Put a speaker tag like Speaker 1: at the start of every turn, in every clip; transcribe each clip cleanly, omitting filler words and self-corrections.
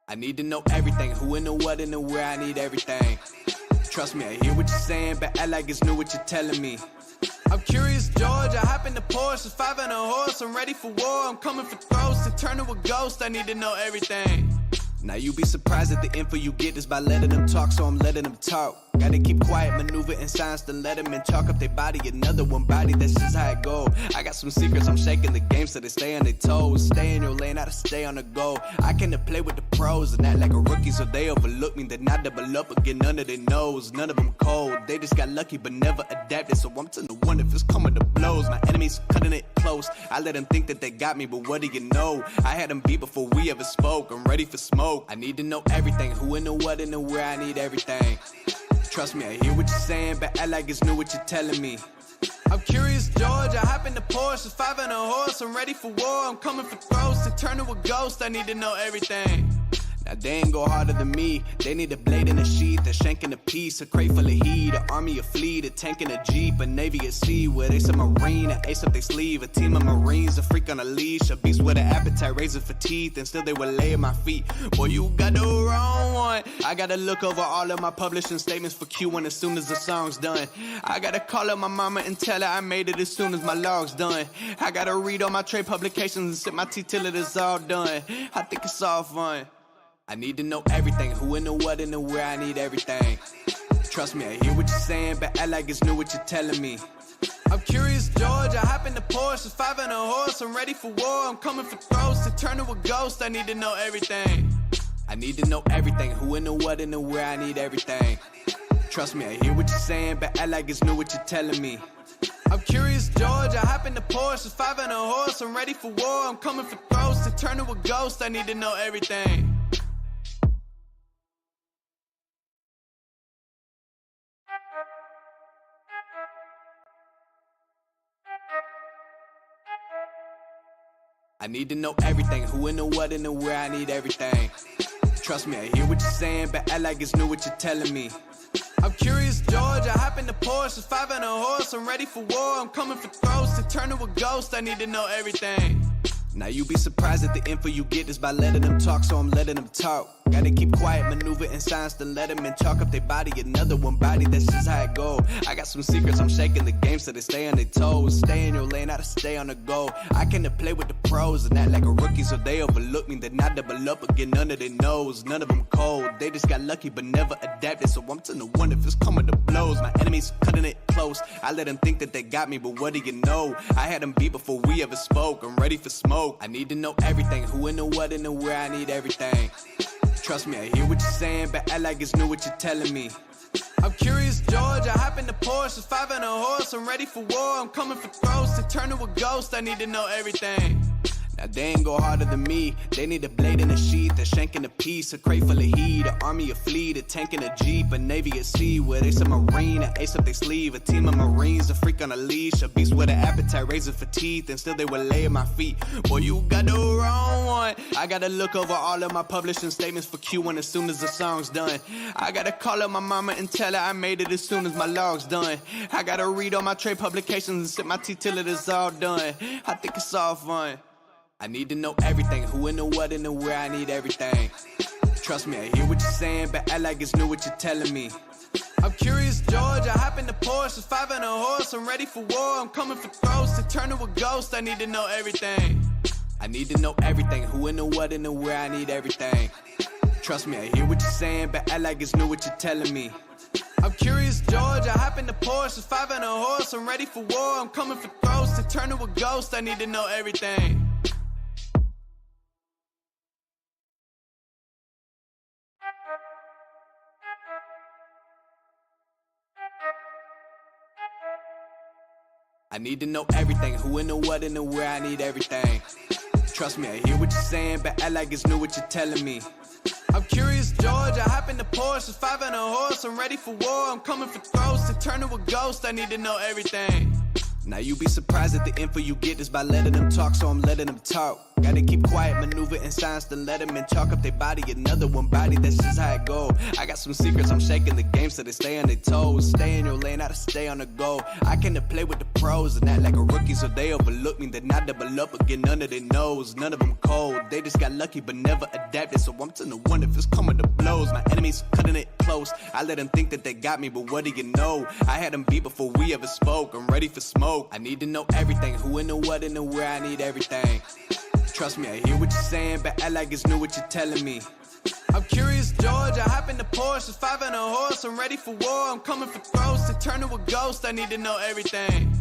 Speaker 1: I need to know everything, who and the what and the where, I need everything. Trust me, I hear what you're saying, but act like it's new what you're telling me. I'm curious, George, I hop in the Porsche, 5 and a horse, I'm ready for war, I'm coming for throats, to turn to a ghost, I need to know everything. Now you be surprised at the info you get is by letting them talk, so I'm letting them talk. Gotta keep quiet, maneuver in silence to let them in, chalk up their body, another one body, that's just how it go. I got some secrets, I'm shaking the game so they stay on their toes. Stay in your lane, how to stay on the go. I can play with the pros and act like a rookie so they overlook me. Then I double up again under their nose. None of them cold, they just got lucky but never adapted. So I'm to one if it's coming to blows. My enemies cutting it close, I let them think that they got me, but what do you know? I had them beat before we ever spoke, I'm ready for smoke. I need to know everything, who and the what and the where, I need everything. Trust me, I hear what you're saying, but act like it's new what you're telling me. I'm curious, George, I hop in the Porsche, 5 and a horse, I'm ready for war, I'm coming for throats, to turn to a ghost, I need to know everything. Now they ain't go harder than me, they need a blade in a sheath, a shank in a piece, a crate full of heat, an army, a fleet, a tank in a jeep, a navy at sea, with ace, a marine, an ace up their sleeve, a team of marines, a freak on a leash, a beast with an appetite, razor for teeth, and still they will lay at my feet. Boy, you got the wrong one. I gotta look over all of my publishing statements for Q1 as soon as the song's done. I gotta call up my mama and tell her I made it as soon as my log's done. I gotta read all my trade publications and sip my tea till it is all done. I think it's all fun. I need to know everything, who and the what and the where, I need everything. Trust me, I hear what you're saying, but act like it's new what you're telling me. I'm curious, George, I hop in the Porsche, 5 and a horse, I'm ready for war, I'm coming for throats, to turn to a ghost, I need to know everything. I need to know everything, who and the what and the where, I need everything. Trust me, I hear what you're saying, but act like it's new what you're telling me. I'm curious, George, I hop in the Porsche, 5 and a horse, I'm ready for war, I'm coming for throats, to turn to a ghost, I need to know everything. I need to know everything, who and the what and the where, I need everything. Trust me, I hear what you're saying, but act like it's new what you're telling me. I'm curious, George, I hop in the Porsche, 5 and a horse, I'm ready for war, I'm coming for throats, to turn to a ghost, I need to know everything. Now you be surprised at the info you get is by letting them talk, so I'm letting them talk. Gotta keep quiet, maneuver in silence to let them in, chalk up their body, another one body, that's just how it go. I got some secrets, I'm shaking the game so they stay on their toes. Stay in your lane, how to stay on the go. I can play with the pros and act like a rookie so they overlook me. Then I double up again under their nose. None of them cold, they just got lucky but never adapted. So I'm to one if it's coming to blows. My enemies cutting it close, I let them think that they got me, but what do you know? I had them beat before we ever spoke, I'm ready for smoke. I need to know everything, who and the what and the where, I need everything. Trust me, I hear what you're saying, but act like it's new what you're telling me. I'm curious, George, I hop in the Porsche, 5 and a horse, I'm ready for war, I'm coming for throats, to turn to a ghost, I need to know everything. Now they ain't go harder than me, they need a blade in a sheath, a shank in a piece, a crate full of heat, an army, a fleet, a tank in a jeep, a navy at sea, with ace, a marine, an ace up their sleeve, a team of marines, a freak on a leash, a beast with an appetite, razor for teeth, and still they will lay at my feet. Boy, you got the wrong one. I gotta look over all of my publishing statements for Q1 as soon as the song's done. I gotta call up my mama and tell her I made it as soon as my log's done. I gotta read all my trade publications and sip my tea till it is all done. I think it's all fun. I need to know everything, who and the what and the where, I need everything. Trust me, I hear what you're saying, but act like it's new what you're telling me. I'm curious, George, I hop in the Porsche, 5 and a horse, I'm ready for war, I'm coming for throats, to turn to a ghost, I need to know everything. I need to know everything, who and the what and the where, I need everything. Trust me, I hear what you're saying, but act like it's new what you're telling me. I'm curious, George, I hop in the Porsche, 5 and a horse, I'm ready for war, I'm coming for throats, to turn to a ghost, I need to know everything. I need to know everything, who and the what and the where, I need everything. Trust me, I hear what you're saying, but act like it's new what you're telling me. I'm curious, George, I hop in the Porsche, 5 and a horse, I'm ready for war, I'm coming for throats, to turn to a ghost, I need to know everything. Now you be surprised at the info you get is by letting them talk, so I'm letting them talk. Gotta keep quiet, maneuver in silence, then let them in, chalk up their body. Another one body, that's just how it go. I got some secrets, I'm shaking the game so they stay on their toes. Stay in your lane, how to stay on the go. I can play with the pros and act like a rookie so they overlook me. Then I double up again under their nose. None of them cold, they just got lucky but never adapted. So I'm to the one if it's coming to blows. My enemies cutting it close. I let them think that they got me, but what do you know? I had them beat before we ever spoke. I'm ready for smoke. I need to know everything, who and the what and the where. I need everything. Trust me, I hear what you're saying, but act like it's new what you're telling me. I'm curious, George. I hop in the Porsche, 5 and a horse. I'm ready for war. I'm coming for throats. To turn to a ghost, I need to know everything.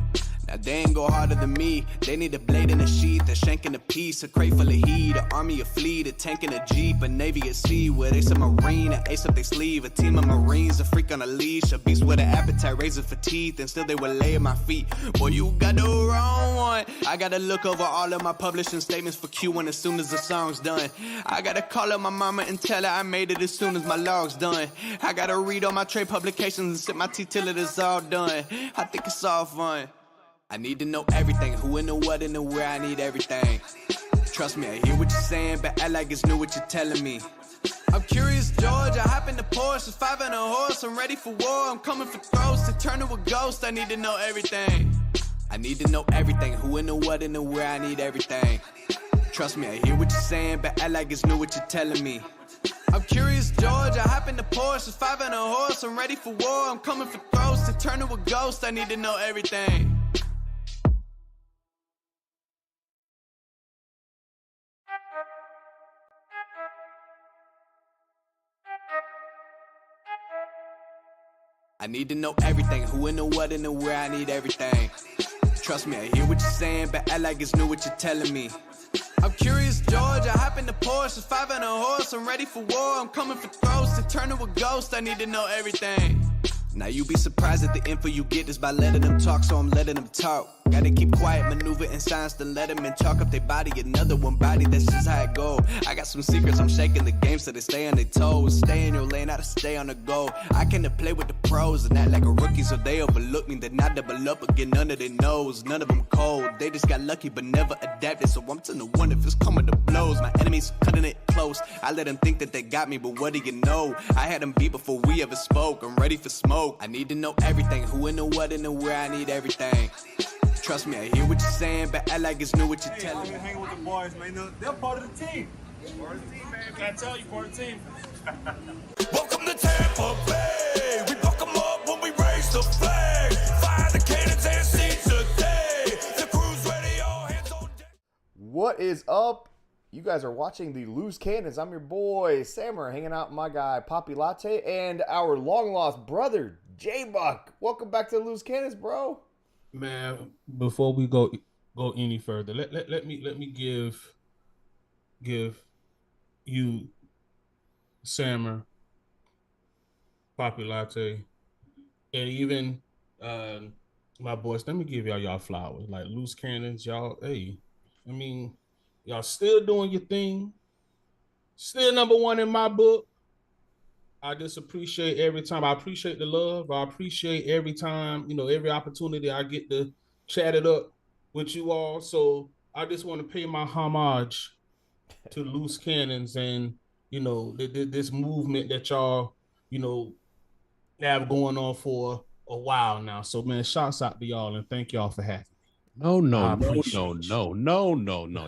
Speaker 1: Now they ain't go harder than me. They need a blade and a sheath, a shank and a piece, a crate full of heat, an army, a fleet, a tank and a jeep, a navy at sea, where they submarine, an ace up their sleeve, a team of marines, a freak on a leash, a beast with an appetite, razor for teeth, and still they would lay at my feet. Boy, you got the wrong one. I gotta look over all of my publishing statements for Q1 as soon as the song's done. I gotta call up my mama and tell her I made it as soon as my log's done. I gotta read all my trade publications and sip my tea till it is all done. I think it's all fun. I need to know everything, who and the what and the where. I need everything. Trust me, I hear what you're saying, but act like it's new what you're telling me. I'm curious, George. I hop in the Porsche, 5 and a horse. I'm ready for war. I'm coming for throats. To turn to a ghost, I need to know everything. I need to know everything, who and the what and the where. I need everything. Trust me, I hear what you're saying, but act like it's new what you're telling me. I'm curious, George. I hop in the Porsche, 5 and a horse. I'm ready for war. I'm coming for throats. To turn to a ghost, I need to know everything. I need to know everything, who and the what and the where. I need everything. Trust me, I hear what you're saying, but act like it's new what you're telling me. I'm curious, George. I hop in the Porsche, 5 and a horse. I'm ready for war. I'm coming for throats. To turn to a ghost, I need to know everything. Now you be surprised at the info you get is by letting them talk, so I'm letting them talk. Gotta keep quiet, maneuver in silence, then let them in, chalk up their body. Another one body, that's just how it go. I got some secrets, I'm shaking the game so they stay on their toes. Stay in your lane, how to stay on the go. I can play with the pros and act like a rookie so they overlook me. Then I double up again under their nose. None of them cold, they just got lucky but never adapted. So I'm to the one if it's coming to blows. My enemies cutting it close. I let them think that they got me, but what do you know? I had them beat before we ever spoke. I'm ready for smoke. I need to know everything, who and the what and the where. I need everything. Trust me, I hear what you're saying, but act like it's new what you're telling me.
Speaker 2: Hanging with the boys, man. They're part of the team. Part of the team, man. Can't tell you, part of the team.
Speaker 3: Welcome to Tampa Bay. We buck 'em up when we raise the flag. Fire the cannons and seize the day. The crew's ready, all hands on deck.
Speaker 4: What is up? You guys are watching the Loose Cannons. I'm your boy, Sammer, hanging out with my guy, Poppy Latte, and our long-lost brother, JayBuc. Welcome back to the Loose Cannons, bro.
Speaker 2: Man, before we go any further, let me give you, Sammer, Poppy Latte, and even my boys. Let me give y'all flowers. Like Loose Cannons, y'all. Hey, I mean, y'all still doing your thing. Still number one in my book. I just appreciate every time. I appreciate the love. I appreciate every time, every opportunity I get to chat it up with you all. So I just want to pay my homage to Loose Cannons and, this movement that y'all, have going on for a while now. So, man, shouts out to y'all and thank y'all for having me.
Speaker 5: No.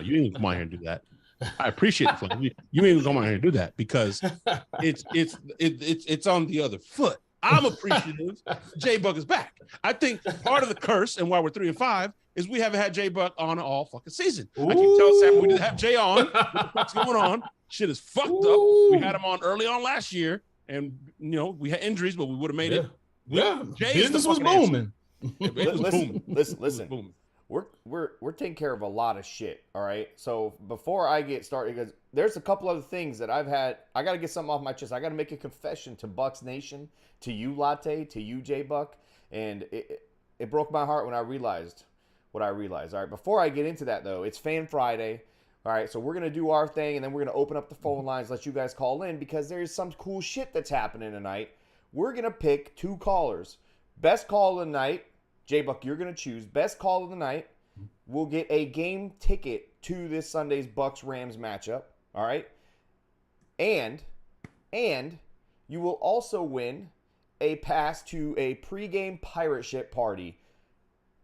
Speaker 5: You ain't come on here and do that. I appreciate it. You ain't come on here and do that because it's on the other foot. I'm appreciative. JayBuc is back. I think part of the curse and why we're 3-5 is we haven't had JayBuc on all fucking season. Ooh. I keep telling Sam we didn't have Jay on. What the fuck's going on? Shit is fucked up. We had him on early on last year, and we had injuries, but we would have made it.
Speaker 2: Yeah, business was booming.
Speaker 4: Listen. We're taking care of a lot of shit, all right? So before I get started, because there's a couple other things that I got to get something off my chest. I got to make a confession to Bucs Nation, to you, Latte, to you, JayBuc, and it broke my heart when I realized what I realized. All right, before I get into that, though, it's Fan Friday, all right? So we're going to do our thing, and then we're going to open up the phone lines, let you guys call in, because there's some cool shit that's happening tonight. We're going to pick 2 callers. Best call of the night. JayBuc, you're going to choose best call of the night. We'll get a game ticket to this Sunday's Bucs-Rams matchup. All right? And you will also win a pass to a pregame pirate ship party.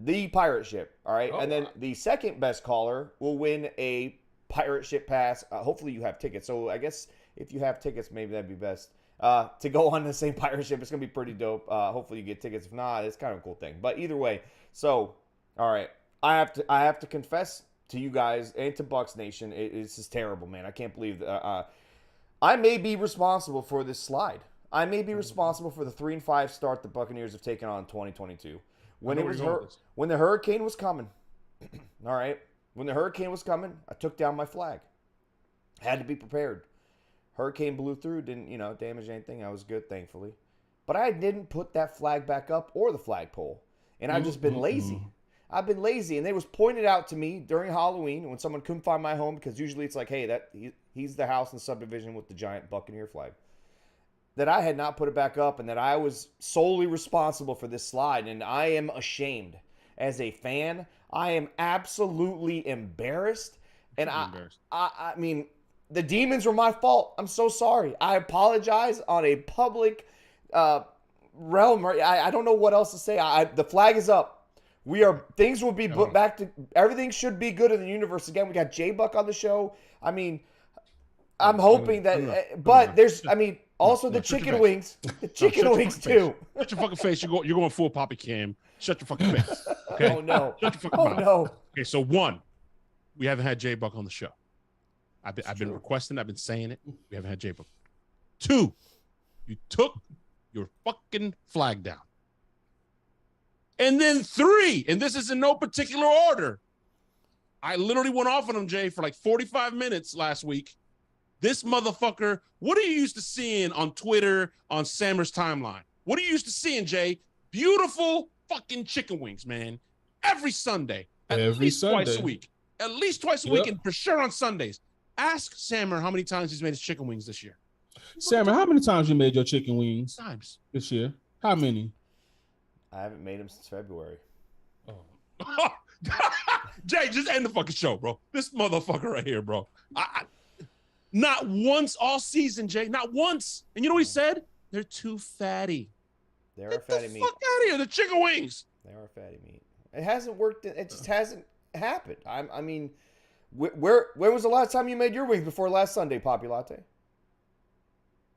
Speaker 4: The pirate ship, all right? And then the second best caller will win a pirate ship pass. Hopefully you have tickets. So I guess if you have tickets, maybe that'd be best. To go on the same pirate ship. It's going to be pretty dope. Hopefully you get tickets. If not, it's kind of a cool thing. But either way, so, all right. I have to confess to you guys and to Bucs Nation, it's just terrible, man. I can't believe that. I may be responsible for this slide. I may be responsible for the 3-5 start the Buccaneers have taken on in 2022. When the hurricane was coming, all right, when the hurricane was coming, I took down my flag. Had to be prepared. Hurricane blew through, didn't, damage anything. I was good, thankfully. But I didn't put that flag back up or the flagpole. And I've just been lazy. I've been lazy. And it was pointed out to me during Halloween when someone couldn't find my home, because usually it's like, hey, he's the house in the subdivision with the giant Buccaneer flag, that I had not put it back up and that I was solely responsible for this slide. And I am ashamed. As a fan, I am absolutely embarrassed. And I mean, the demons were my fault. I'm so sorry. I apologize on a public realm. I don't know what else to say. The flag is up. Things will be put back to, everything should be good in the universe again. We got JayBuc on the show. I mean, I'm hoping that, but there's, I mean, also the chicken wings. The chicken wings too.
Speaker 5: Shut your fucking face. You're going full Poppy Cam. Shut your fucking face. Okay?
Speaker 4: Oh no.
Speaker 5: Shut your fucking mouth.
Speaker 4: No.
Speaker 5: Okay, so 1, we haven't had JayBuc on the show. I've been requesting, I've been saying it. We haven't had JayBuc. 2, you took your fucking flag down. And then 3, and this is in no particular order, I literally went off on him, Jay, for like 45 minutes last week. This motherfucker, what are you used to seeing on Twitter, on Sammer's timeline? What are you used to seeing, Jay? Beautiful fucking chicken wings, man. Every Sunday. At least twice a week. At least twice a week, and for sure on Sundays. Ask Sammer how many times he's made his chicken wings this year.
Speaker 2: Sammer, how many times you made your chicken wings
Speaker 5: times
Speaker 2: this year? How many?
Speaker 4: I haven't made them since February.
Speaker 5: Oh. Jay, just end the fucking show, bro. This motherfucker right here, bro. Not once all season, Jay. Not once. And you know what he said? They're too fatty.
Speaker 4: They're a fatty meat.
Speaker 5: Get the fuck out of here. The chicken wings.
Speaker 4: They are fatty meat. It hasn't worked. It just hasn't happened. I mean, where was the last time you made your wings before last Sunday, Poppy Latte?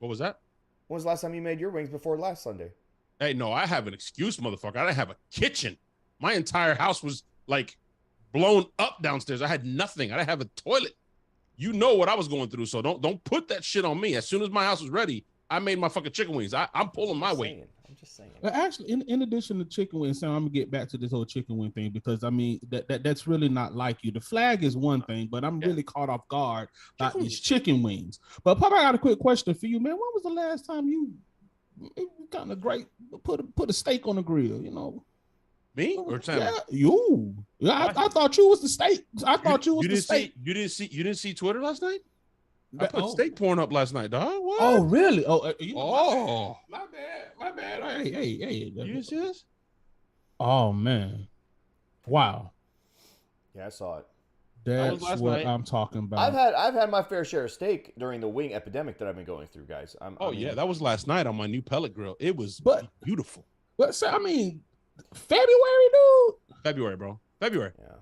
Speaker 5: What was that?
Speaker 4: When was the last time you made your wings before last Sunday?
Speaker 5: Hey, no, I have an excuse, motherfucker. I didn't have a kitchen. My entire house was like blown up downstairs. I had nothing. I didn't have a toilet. You know what I was going through, so don't put that shit on me. As soon as my house was ready, I made my fucking chicken wings. I'm pulling my weight.
Speaker 4: I'm just saying.
Speaker 2: Well, actually, in addition to chicken wings, Sam, I'm gonna get back to this whole chicken wing thing, because I mean that's really not like you. The flag is one thing, but I'm really caught off guard by these chicken wings. But Papa, I got a quick question for you, man. When was the last time you kind of put a steak on the grill? You know,
Speaker 5: me or Sam?
Speaker 2: Yeah, you. Yeah, I thought you was the steak. I thought you was the steak.
Speaker 5: You didn't see Twitter last night? I put steak porn up last night, dog. What?
Speaker 2: Oh, really? Oh,
Speaker 5: My bad.
Speaker 2: Hey.
Speaker 5: You didn't see this?
Speaker 2: Oh man, wow.
Speaker 4: Yeah, I saw it.
Speaker 2: That's what
Speaker 5: night.
Speaker 2: I'm talking about.
Speaker 4: I've had my fair share of steak during the wing epidemic that I've been going through, guys.
Speaker 5: Yeah, that was last night on my new pellet grill. It was beautiful.
Speaker 2: But so, I mean, February, dude.
Speaker 5: February, bro. February.
Speaker 4: Yeah.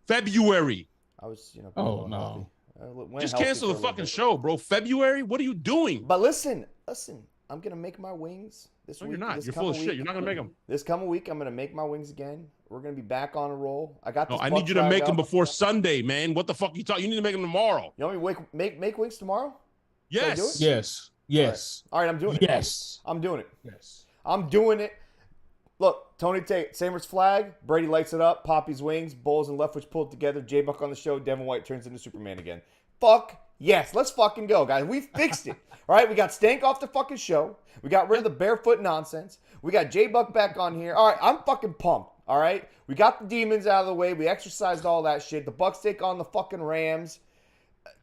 Speaker 5: February.
Speaker 4: I was,
Speaker 2: Oh no.
Speaker 5: Just cancel the fucking show, bro. February? What are you doing?
Speaker 4: But listen. I'm gonna make my wings this week.
Speaker 5: You're not. You're
Speaker 4: coming
Speaker 5: full of shit. You're not gonna make them.
Speaker 4: This coming week, I'm gonna make my wings again. We're gonna be back on a roll. I got.
Speaker 5: No,
Speaker 4: this
Speaker 5: I need you to make them before Sunday, man. What the fuck you talking? You need to make them tomorrow.
Speaker 4: You want me to make wings tomorrow?
Speaker 5: Yes.
Speaker 2: Yes.
Speaker 4: All right, I'm doing it.
Speaker 2: Yes.
Speaker 4: I'm doing it.
Speaker 2: Yes.
Speaker 4: I'm doing it. Look, Tony Tate, Sammer's flag. Brady lights it up. Poppy's wings. Bowles and Leftwich pulled together. JayBuc on the show. Devin White turns into Superman again. Fuck yes. Let's fucking go, guys. We fixed it. All right, we got Stank off the fucking show. We got rid of the barefoot nonsense. We got JayBuc back on here. All right, I'm fucking pumped. All right, we got the demons out of the way. We exercised all that shit. The Bucs take on the fucking Rams.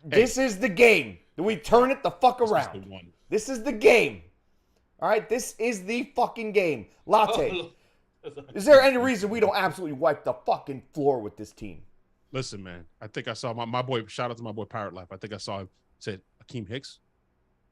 Speaker 4: This is the game. We turn it the fuck around. This is the game. All right, this is the fucking game. Latte. Is there any reason we don't absolutely wipe the fucking floor with this team?
Speaker 5: Listen, man. I think I saw my boy. Shout out to my boy Pirate Life. I think I saw him. Said Akeem Hicks,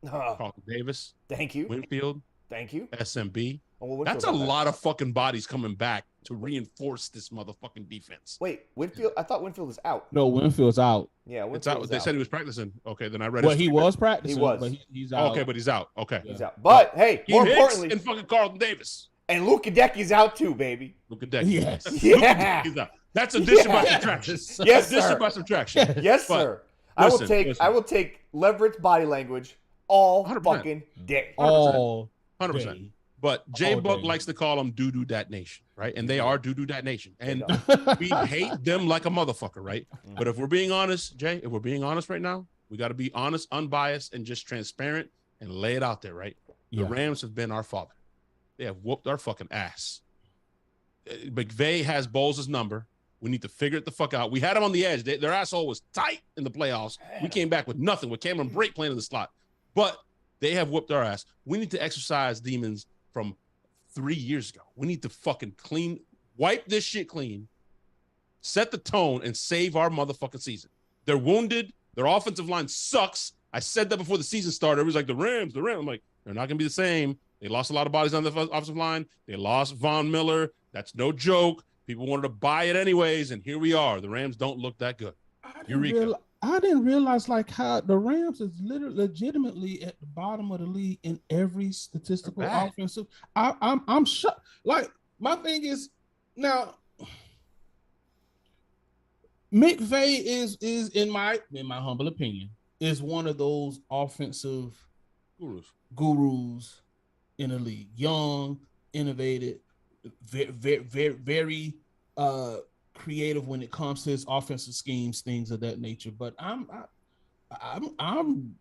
Speaker 5: Carlton Davis,
Speaker 4: Thank you.
Speaker 5: Winfield,
Speaker 4: Thank you.
Speaker 5: SMB.
Speaker 4: Oh, well,
Speaker 5: That's
Speaker 4: Winfield's
Speaker 5: a
Speaker 4: not bad.
Speaker 5: lot of fucking bodies coming back to reinforce this motherfucking defense.
Speaker 4: Wait, Winfield. I thought Winfield is out.
Speaker 2: No, Winfield's out.
Speaker 4: Yeah, Winfield
Speaker 5: It's out.
Speaker 4: is
Speaker 5: They
Speaker 4: out.
Speaker 5: said he was practicing. Okay, then I read.
Speaker 2: Well,
Speaker 5: his
Speaker 2: he
Speaker 5: tweet.
Speaker 2: was practicing.
Speaker 4: He was.
Speaker 2: But he's out.
Speaker 5: Okay, but he's out. Okay.
Speaker 4: He's out. But hey, more
Speaker 5: Hicks
Speaker 4: importantly,
Speaker 5: and fucking Carlton Davis.
Speaker 4: and Luke Kadecki's out too, baby.
Speaker 5: Look at that.
Speaker 2: Yes.
Speaker 4: Yeah.
Speaker 5: He's out. That's addition by
Speaker 4: Yeah.
Speaker 5: subtraction.
Speaker 4: Yes,
Speaker 5: Addition
Speaker 4: sir.
Speaker 5: by subtraction.
Speaker 4: Yes,
Speaker 5: But
Speaker 4: sir.
Speaker 5: listen.
Speaker 4: I will take Leverett's body language all
Speaker 5: 100%.
Speaker 4: fucking day.
Speaker 2: All
Speaker 5: 100%.
Speaker 2: day.
Speaker 5: But JayBuc
Speaker 2: day.
Speaker 5: likes to call them doo-doo dat nation, right? And they are doo-doo dat nation. And we hate them like a motherfucker, right? But if we're being honest, Jay, if we're being honest right now, we got to be honest, unbiased, and just transparent and lay it out there, right? The
Speaker 2: Yeah.
Speaker 5: Rams have been our father. They have whooped our fucking ass. McVay has Bowles' number. We need to figure it the fuck out. We had them on the edge. Their asshole was tight in the playoffs. We came back with nothing, with Cameron Brate playing in the slot. But they have whooped our ass. We need to exercise demons from 3 years ago. We need to fucking wipe this shit clean, set the tone, and save our motherfucking season. They're wounded. Their offensive line sucks. I said that before the season started. It was like the Rams. I'm like, they're not going to be the same. They lost a lot of bodies on the offensive line. They lost Von Miller. That's no joke. People wanted to buy it anyways, and here we are. The Rams don't look that good. Eureka.
Speaker 2: I didn't realize like how the Rams is literally legitimately at the bottom of the league in every statistical offensive. I'm shocked. Like my thing is now McVay is in my humble opinion is one of those offensive gurus in the league. Young, innovative, very creative when it comes to his offensive schemes, things of that nature. But I'm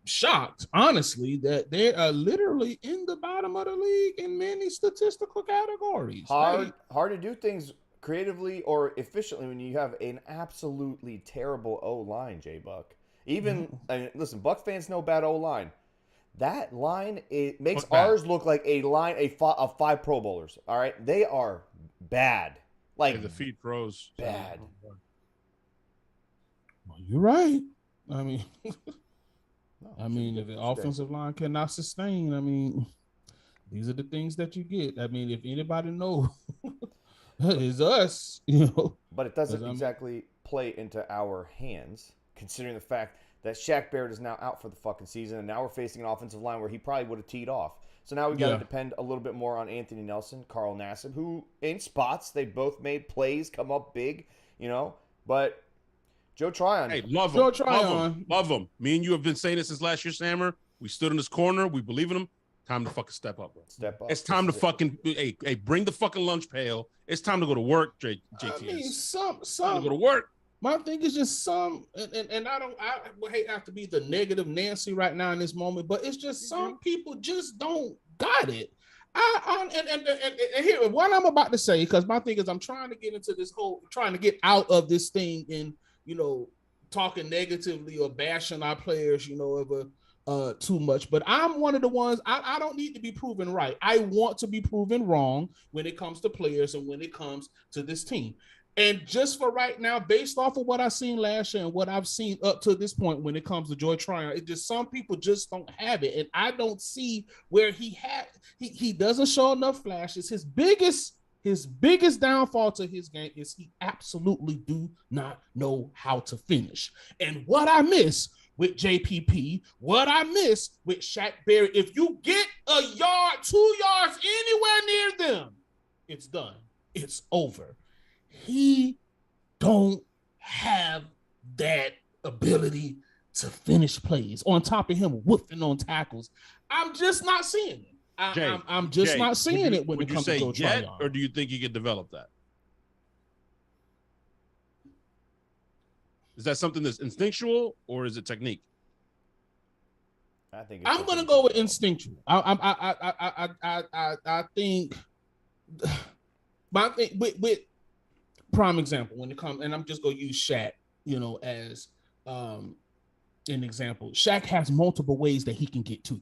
Speaker 2: shocked, honestly, that they are literally in the bottom of the league in many statistical categories.
Speaker 4: Hard to do things creatively or efficiently when you have an absolutely terrible O-line, JayBuc. Even listen, Bucs fans know bad O-line. That line, it makes ours look like a line of 5 Pro Bowlers. All right, they are bad. Like
Speaker 5: the feet froze.
Speaker 4: Bad.
Speaker 2: Well, you're right. I mean, if the offensive line cannot sustain, I mean, these are the things that you get. I mean, if anybody knows, it's us, you know.
Speaker 4: But it doesn't exactly play into our hands, considering the fact that Shaq Barrett is now out for the fucking season, and now we're facing an offensive line where he probably would have teed off. So now we got to depend a little bit more on Anthony Nelson, Carl Nassib, who in spots they both made plays come up big, you know. But Joe Tryon,
Speaker 5: hey, love him. Me and you have been saying this since last year, Sammer. We stood in this corner. We believe in him. Time to fucking step up, bro.
Speaker 4: Step up.
Speaker 5: It's time to fucking hey, bring the fucking lunch pail. It's time to go to work, JTS.
Speaker 2: I mean,
Speaker 5: time to go to work.
Speaker 2: My thing is just I hate have to be the negative Nancy right now in this moment, but it's just some people just don't got it. And here what I'm about to say, because my thing is I'm trying to get into this trying to get out of this thing and, you know, talking negatively or bashing our players, you know, ever too much. But I'm one of the ones I don't need to be proven right. I want to be proven wrong when it comes to players and when it comes to this team. And just for right now, based off of what I've seen last year and what I've seen up to this point when it comes to Joy Tryon, it just some people just don't have it. And I don't see where he doesn't show enough flashes. His biggest downfall to his game is he absolutely do not know how to finish. And what I miss with JPP, what I miss with Shaq Barrett, if you get a yard, 2 yards anywhere near them, it's done. It's over. He don't have that ability to finish plays. On top of him whooping on tackles, I'm just not seeing it. I'm just not seeing it when it comes to Joe Tryon.
Speaker 5: Or do you think he could develop that? Is that something that's instinctual or is it technique?
Speaker 4: I think
Speaker 2: I'm going to go with instinctual. I think my thing with prime example when it comes, and I'm just going to use Shaq, you know, as an example. Shaq has multiple ways that he can get to you.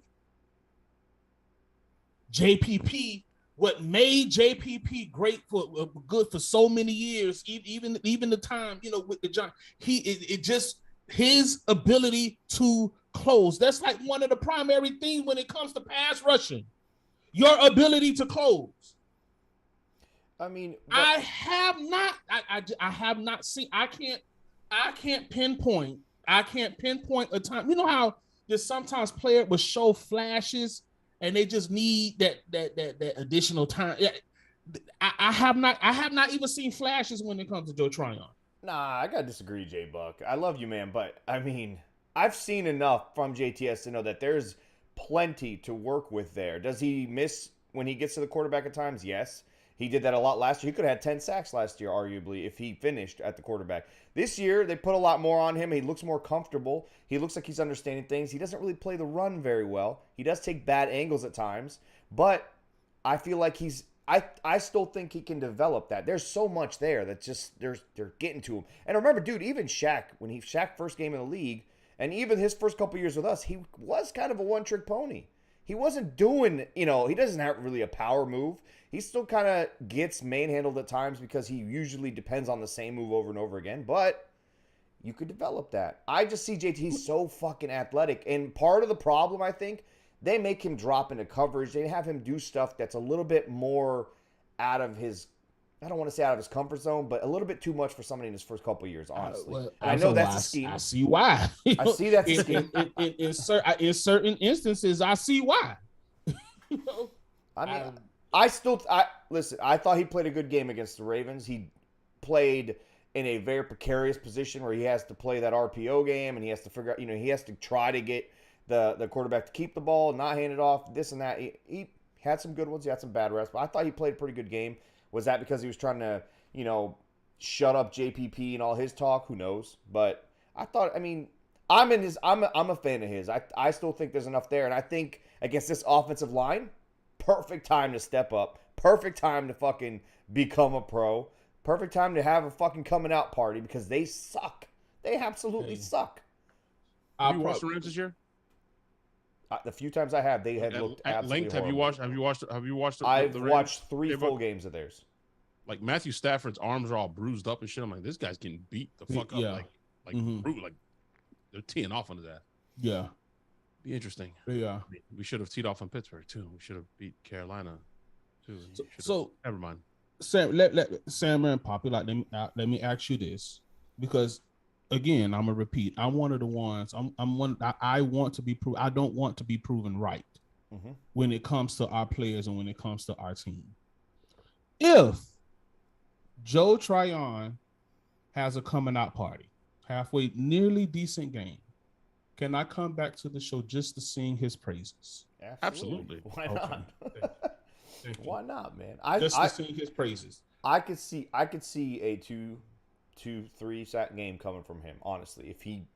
Speaker 2: JPP what made JPP great for good for so many years, even the time with the Giants, it just his ability to close. That's like one of the primary things when it comes to pass rushing. Your ability to close.
Speaker 4: I mean,
Speaker 2: I have not seen. I can't pinpoint a time. You know how just sometimes players will show flashes and they just need that additional time. I have not even seen flashes when it comes to Joe Tryon.
Speaker 4: Nah, I gotta disagree, JayBuc. I love you, man, but I mean, I've seen enough from JTS to know that there's plenty to work with there. Does he miss when he gets to the quarterback at times? Yes. He did that a lot last year. He could have had 10 sacks last year, arguably, if he finished at the quarterback. This year, they put a lot more on him. He looks more comfortable. He looks like he's understanding things. He doesn't really play the run very well. He does take bad angles at times, but I feel like I still think he can develop that. There's so much there that just they're getting to him. And remember, dude, even Shaq, when Shaq first game in the league, and even his first couple years with us, he was kind of a one-trick pony. He wasn't doing, he doesn't have really a power move. He still kind of gets manhandled at times because he usually depends on the same move over and over again. But you could develop that. I just see JT so fucking athletic. And part of the problem, I think, they make him drop into coverage. They have him do stuff that's a little bit more out of his, I don't want to say out of his comfort zone, but a little bit too much for somebody in his first couple of years, honestly. I know that's a scheme.
Speaker 2: I see why.
Speaker 4: I see that's a scheme.
Speaker 2: In certain instances, I see why.
Speaker 4: I mean, listen, I thought he played a good game against the Ravens. He played in a very precarious position where he has to play that RPO game and he has to figure out, he has to try to get the quarterback to keep the ball, not hand it off, this and that. He had some good ones. He had some bad reps, but I thought he played a pretty good game. Was that because he was trying to, shut up JPP and all his talk? Who knows? But I thought, I'm a fan of his. I still think there's enough there. And I think against this offensive line, perfect time to step up. Perfect time to fucking become a pro. Perfect time to have a fucking coming out party because they suck. They absolutely suck.
Speaker 5: Have you watched the Rams this year?
Speaker 4: The few times I have, they had looked absolutely horrible.
Speaker 5: Have you watched?
Speaker 4: I've watched 3 full games of theirs.
Speaker 5: Like Matthew Stafford's arms are all bruised up and shit. I'm like, this guy's getting beat the fuck up.
Speaker 2: Yeah.
Speaker 5: Like they're teeing off onto that.
Speaker 2: Yeah.
Speaker 5: Be interesting.
Speaker 2: Yeah.
Speaker 5: We should have teed off on Pittsburgh too. We should have beat Carolina too.
Speaker 2: So
Speaker 5: never mind.
Speaker 2: Sam, Sam and Poppy, let me ask you this, because again, I'm gonna repeat. I'm one of the ones. I'm one. I want to be proven. I don't want to be proven right when it comes to our players and when it comes to our team. If Joe Tryon has a coming out party, halfway, nearly decent game, can I come back to the show just to sing his praises?
Speaker 5: Absolutely.
Speaker 4: Why not? Why not, man?
Speaker 2: Just to sing his praises.
Speaker 4: I could see a 2-3 sack game coming from him, honestly, if he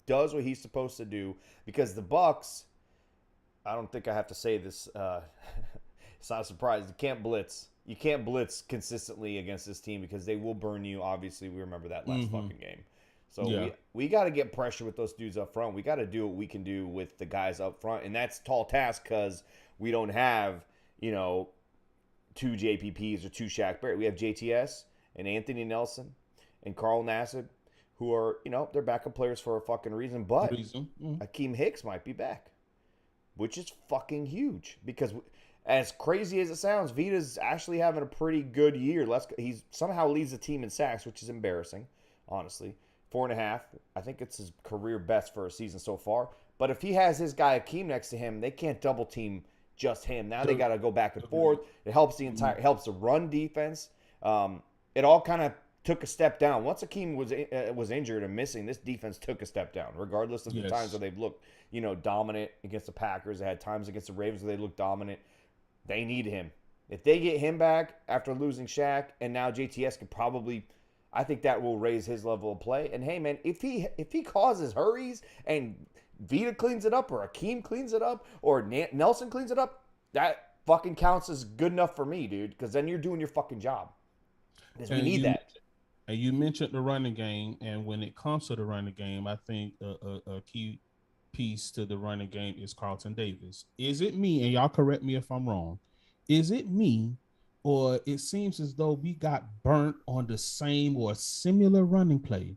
Speaker 4: does what he's supposed to do. Because the Bucs, I don't think I have to say this. It's not a surprise. You can't blitz. You can't blitz consistently against this team because they will burn you. Obviously, we remember that last fucking game. So we got to get pressure with those dudes up front. We got to do what we can do with the guys up front, and that's a tall task because we don't have 2 JPPs or 2 Shaq Barrett. We have JTS and Anthony Nelson and Carl Nassib, who are, they're backup players for a fucking reason. But Akeem Hicks might be back, which is fucking huge because as crazy as it sounds, Vita's actually having a pretty good year. He's somehow leads the team in sacks, which is embarrassing, honestly. 4.5. I think it's his career best for a season so far. But if he has his guy Akeem next to him, they can't double team just him. Now they got to go back and forth. It helps helps the run defense. It all kind of took a step down. Once Akeem was injured and missing, this defense took a step down, regardless of the times where they've looked, dominant against the Packers. They had times against the Ravens where they looked dominant. They need him. If they get him back after losing Shaq, and now JTS could probably, I think that will raise his level of play. And hey, man, if he causes hurries and Vita cleans it up, or Akeem cleans it up, or Nelson cleans it up, that fucking counts as good enough for me, dude. Because then you're doing your fucking job. Because we need that.
Speaker 2: And you mentioned the running game, and when it comes to the running game, I think a key piece to the running game is Carlton Davis. Is it me, and y'all correct me if I'm wrong, is it me, or it seems as though we got burnt on the same or similar running play?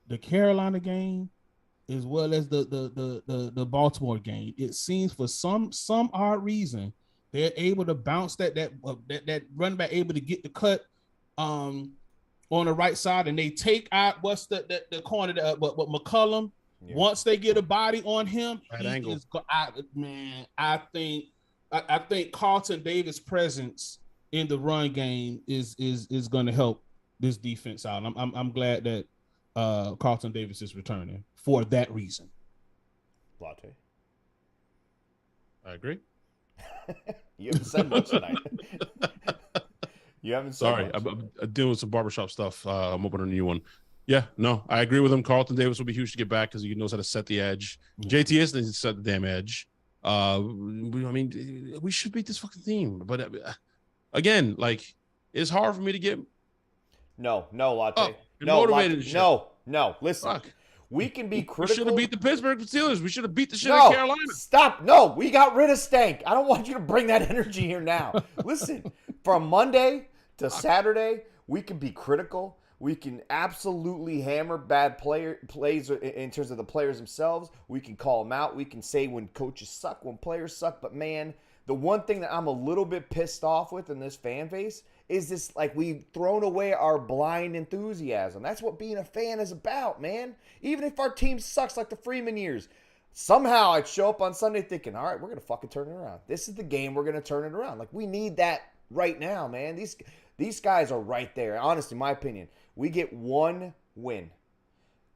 Speaker 2: The Carolina game, as well as the Baltimore game. It seems for some odd reason they're able to bounce that running back able to get the cut on the right side, and they take out what's the corner what McCullum. Yeah. Once they get a body on him,
Speaker 5: right angle.
Speaker 2: I think Carlton Davis' presence in the run game is going to help this defense out. I'm glad that Carlton Davis is returning for that reason.
Speaker 4: Latte.
Speaker 5: I agree.
Speaker 4: You haven't said much tonight. You haven't said
Speaker 5: Sorry,
Speaker 4: much.
Speaker 5: I'm dealing with some barbershop stuff. I'm opening a new one. Yeah, no, I agree with him. Carlton Davis will be huge to get back because he knows how to set the edge. JTS needs to set the damn edge. I mean, we should beat this fucking team. But again, like, it's hard for me to get.
Speaker 4: No, Latte.
Speaker 5: Motivated.
Speaker 4: No. Listen,
Speaker 5: Fuck.
Speaker 4: we can be critical.
Speaker 5: We should have beat the Pittsburgh Steelers. We should have beat the shit out of Carolina.
Speaker 4: Stop. No, we got rid of Stank. I don't want you to bring that energy here now. Listen, from Monday to Saturday, we can be critical. We can absolutely hammer bad plays in terms of the players themselves. We can call them out. We can say when coaches suck, when players suck. But, man, the one thing that I'm a little bit pissed off with in this fan base is this, like, we've thrown away our blind enthusiasm. That's what being a fan is about, man. Even if our team sucks like the Freeman years, somehow I'd show up on Sunday thinking, all right, we're going to fucking turn it around. This is the game. We're going to turn it around. Like, we need that right now, man. These guys are right there. Honestly, my opinion, we get one win.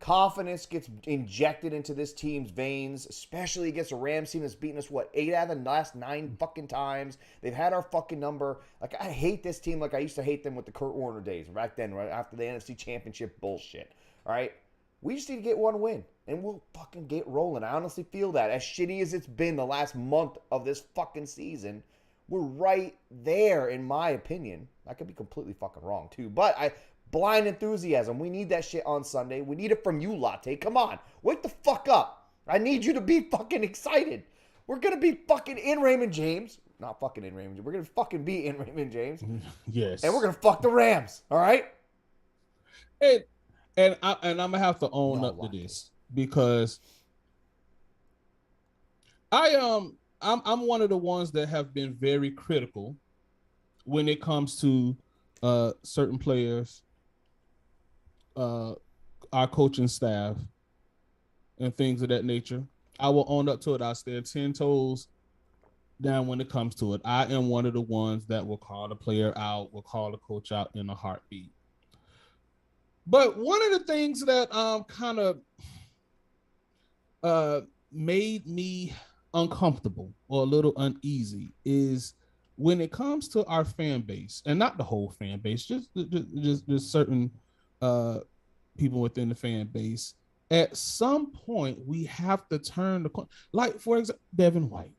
Speaker 4: Confidence gets injected into this team's veins, especially against a Rams team that's beaten us, 8 out of the last 9 fucking times. They've had our fucking number. Like, I hate this team like I used to hate them with the Kurt Warner days back then, right after the NFC Championship bullshit. All right? We just need to get one win, and we'll fucking get rolling. I honestly feel that. As shitty as it's been the last month of this fucking season, we're right there, in my opinion. I could be completely fucking wrong, too. But blind enthusiasm. We need that shit on Sunday. We need it from you, Latte. Come on. Wake the fuck up. I need you to be fucking excited. We're going to be fucking in Raymond James. Not fucking in Raymond James. We're going to fucking be in Raymond James.
Speaker 2: Yes.
Speaker 4: And we're going to fuck the Rams. All right?
Speaker 2: And I'm going to have to own up to this because I'm one of the ones that have been very critical when it comes to certain players, our coaching staff, and things of that nature. I will own up to it. I stand 10 toes down when it comes to it. I am one of the ones that will call the player out, will call the coach out in a heartbeat. But one of the things that kind of made me uncomfortable or a little uneasy is when it comes to our fan base, and not the whole fan base, just certain people within the fan base. At some point, we have to turn the corner. Like, for example, Devin White.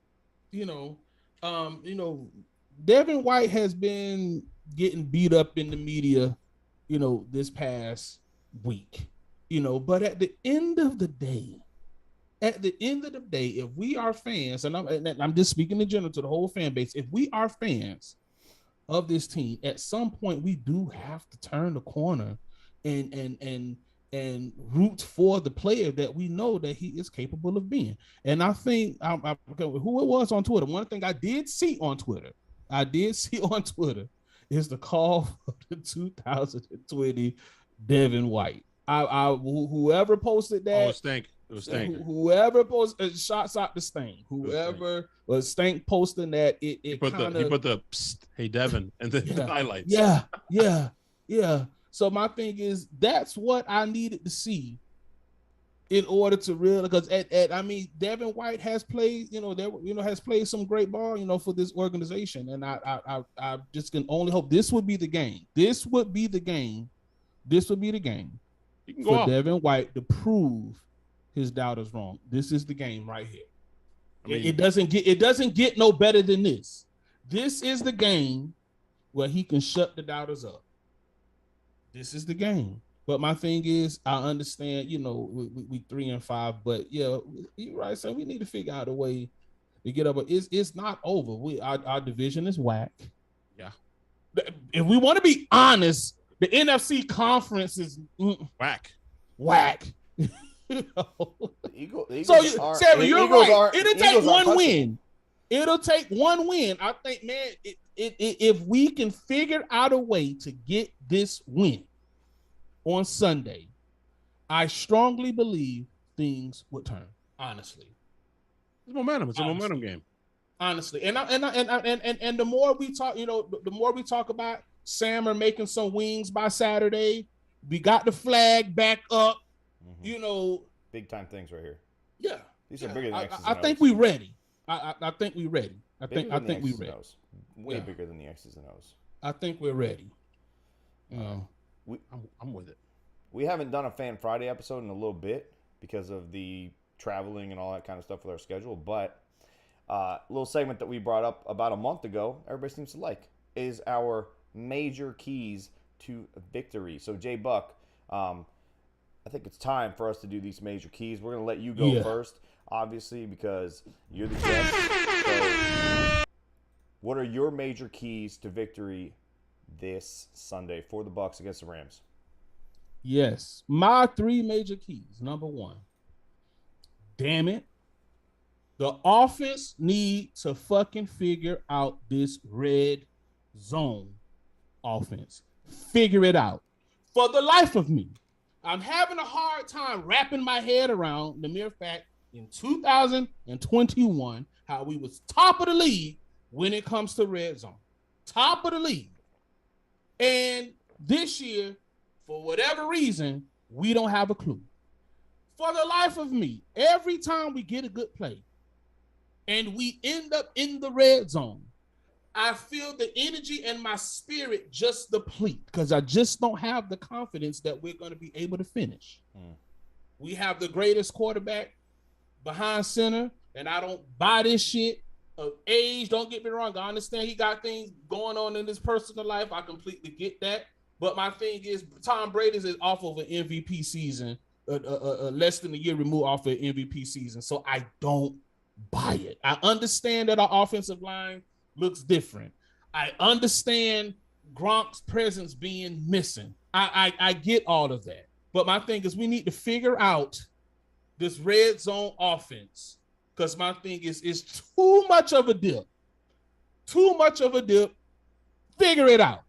Speaker 2: Devin White has been getting beat up in the media, this past week. But at the end of the day, if we are fans, and I'm just speaking in general to the whole fan base, if we are fans of this team, at some point we do have to turn the corner and root for the player that we know that he is capable of being. And I think who it was on Twitter. One thing I did see on Twitter is the call for the 2020 Devin White. Whoever posted that.
Speaker 5: Oh, Stank. It was Stank.
Speaker 2: Whoever posted shots out the Stank. Whoever was Stank posting that, he put
Speaker 5: the psst, hey Devin, and then the highlights.
Speaker 2: Yeah. So my thing is, that's what I needed to see in order to really, because Devin White has played, has played some great ball, for this organization, and I just can only hope this would be the game. This would be the game for Devin White to prove his doubters wrong. This is the game right here. It doesn't get no better than this. This is the game where he can shut the doubters up. This is the game. But my thing is, I understand, we 3-5, but yeah, you're right. So we need to figure out a way to get up. It's not over. Our division is whack.
Speaker 5: Yeah.
Speaker 2: If we want to be honest, the NFC conference is
Speaker 5: Whack.
Speaker 2: Whack.
Speaker 4: The Eagles
Speaker 2: Sarah, you're right. It'll take one
Speaker 4: touchable.
Speaker 2: win. It'll take one win. I think, man, if we can figure out a way to get this win on Sunday, I strongly believe things would turn. Honestly,
Speaker 5: It's momentum. It's a momentum game.
Speaker 2: honestly, and the more we talk, the more we talk about Sammer making some wings by Saturday. We got the flag back up.
Speaker 4: Big time things right here.
Speaker 2: Yeah,
Speaker 4: These are bigger than X's and
Speaker 2: I
Speaker 4: O's.
Speaker 2: think we're ready. I think we're ready. I
Speaker 4: Bigger
Speaker 2: think
Speaker 4: than the
Speaker 2: we're
Speaker 4: X's and
Speaker 2: ready.
Speaker 4: O's. Way
Speaker 2: Yeah.
Speaker 4: bigger than the X's and O's.
Speaker 2: I think we're ready.
Speaker 5: I'm with it.
Speaker 4: We haven't done a Fan Friday episode in a little bit because of the traveling and all that kind of stuff with our schedule. But a little segment that we brought up about a month ago, everybody seems to like, is our major keys to victory. So, JayBuc, I think it's time for us to do these major keys. We're going to let you go first, obviously, because you're the guest. So, what are your major keys to victory this Sunday for the Bucs against the Rams?
Speaker 2: Yes, my 3 major keys. Number 1, damn it, the offense need to fucking figure out this red zone offense. Figure it out. For the life of me, I'm having a hard time wrapping my head around the mere fact in 2021 how we was top of the league when it comes to red zone. Top of the league. And this year, for whatever reason, we don't have a clue. For the life of me, every time we get a good play and we end up in the red zone, I feel the energy and my spirit just deplete because I just don't have the confidence that we're going to be able to finish. We have the greatest quarterback behind center, and I don't buy this shit of age. Don't get me wrong. I understand he got things going on in his personal life. I completely get that. But my thing is, Tom Brady is off of an MVP season, less than a year removed off of an MVP season. So I don't buy it. I understand that our offensive line looks different. I understand Gronk's presence being missing. I get all of that. But my thing is we need to figure out this red zone offense because my thing is it's too much of a dip. Too much of a dip. Figure it out.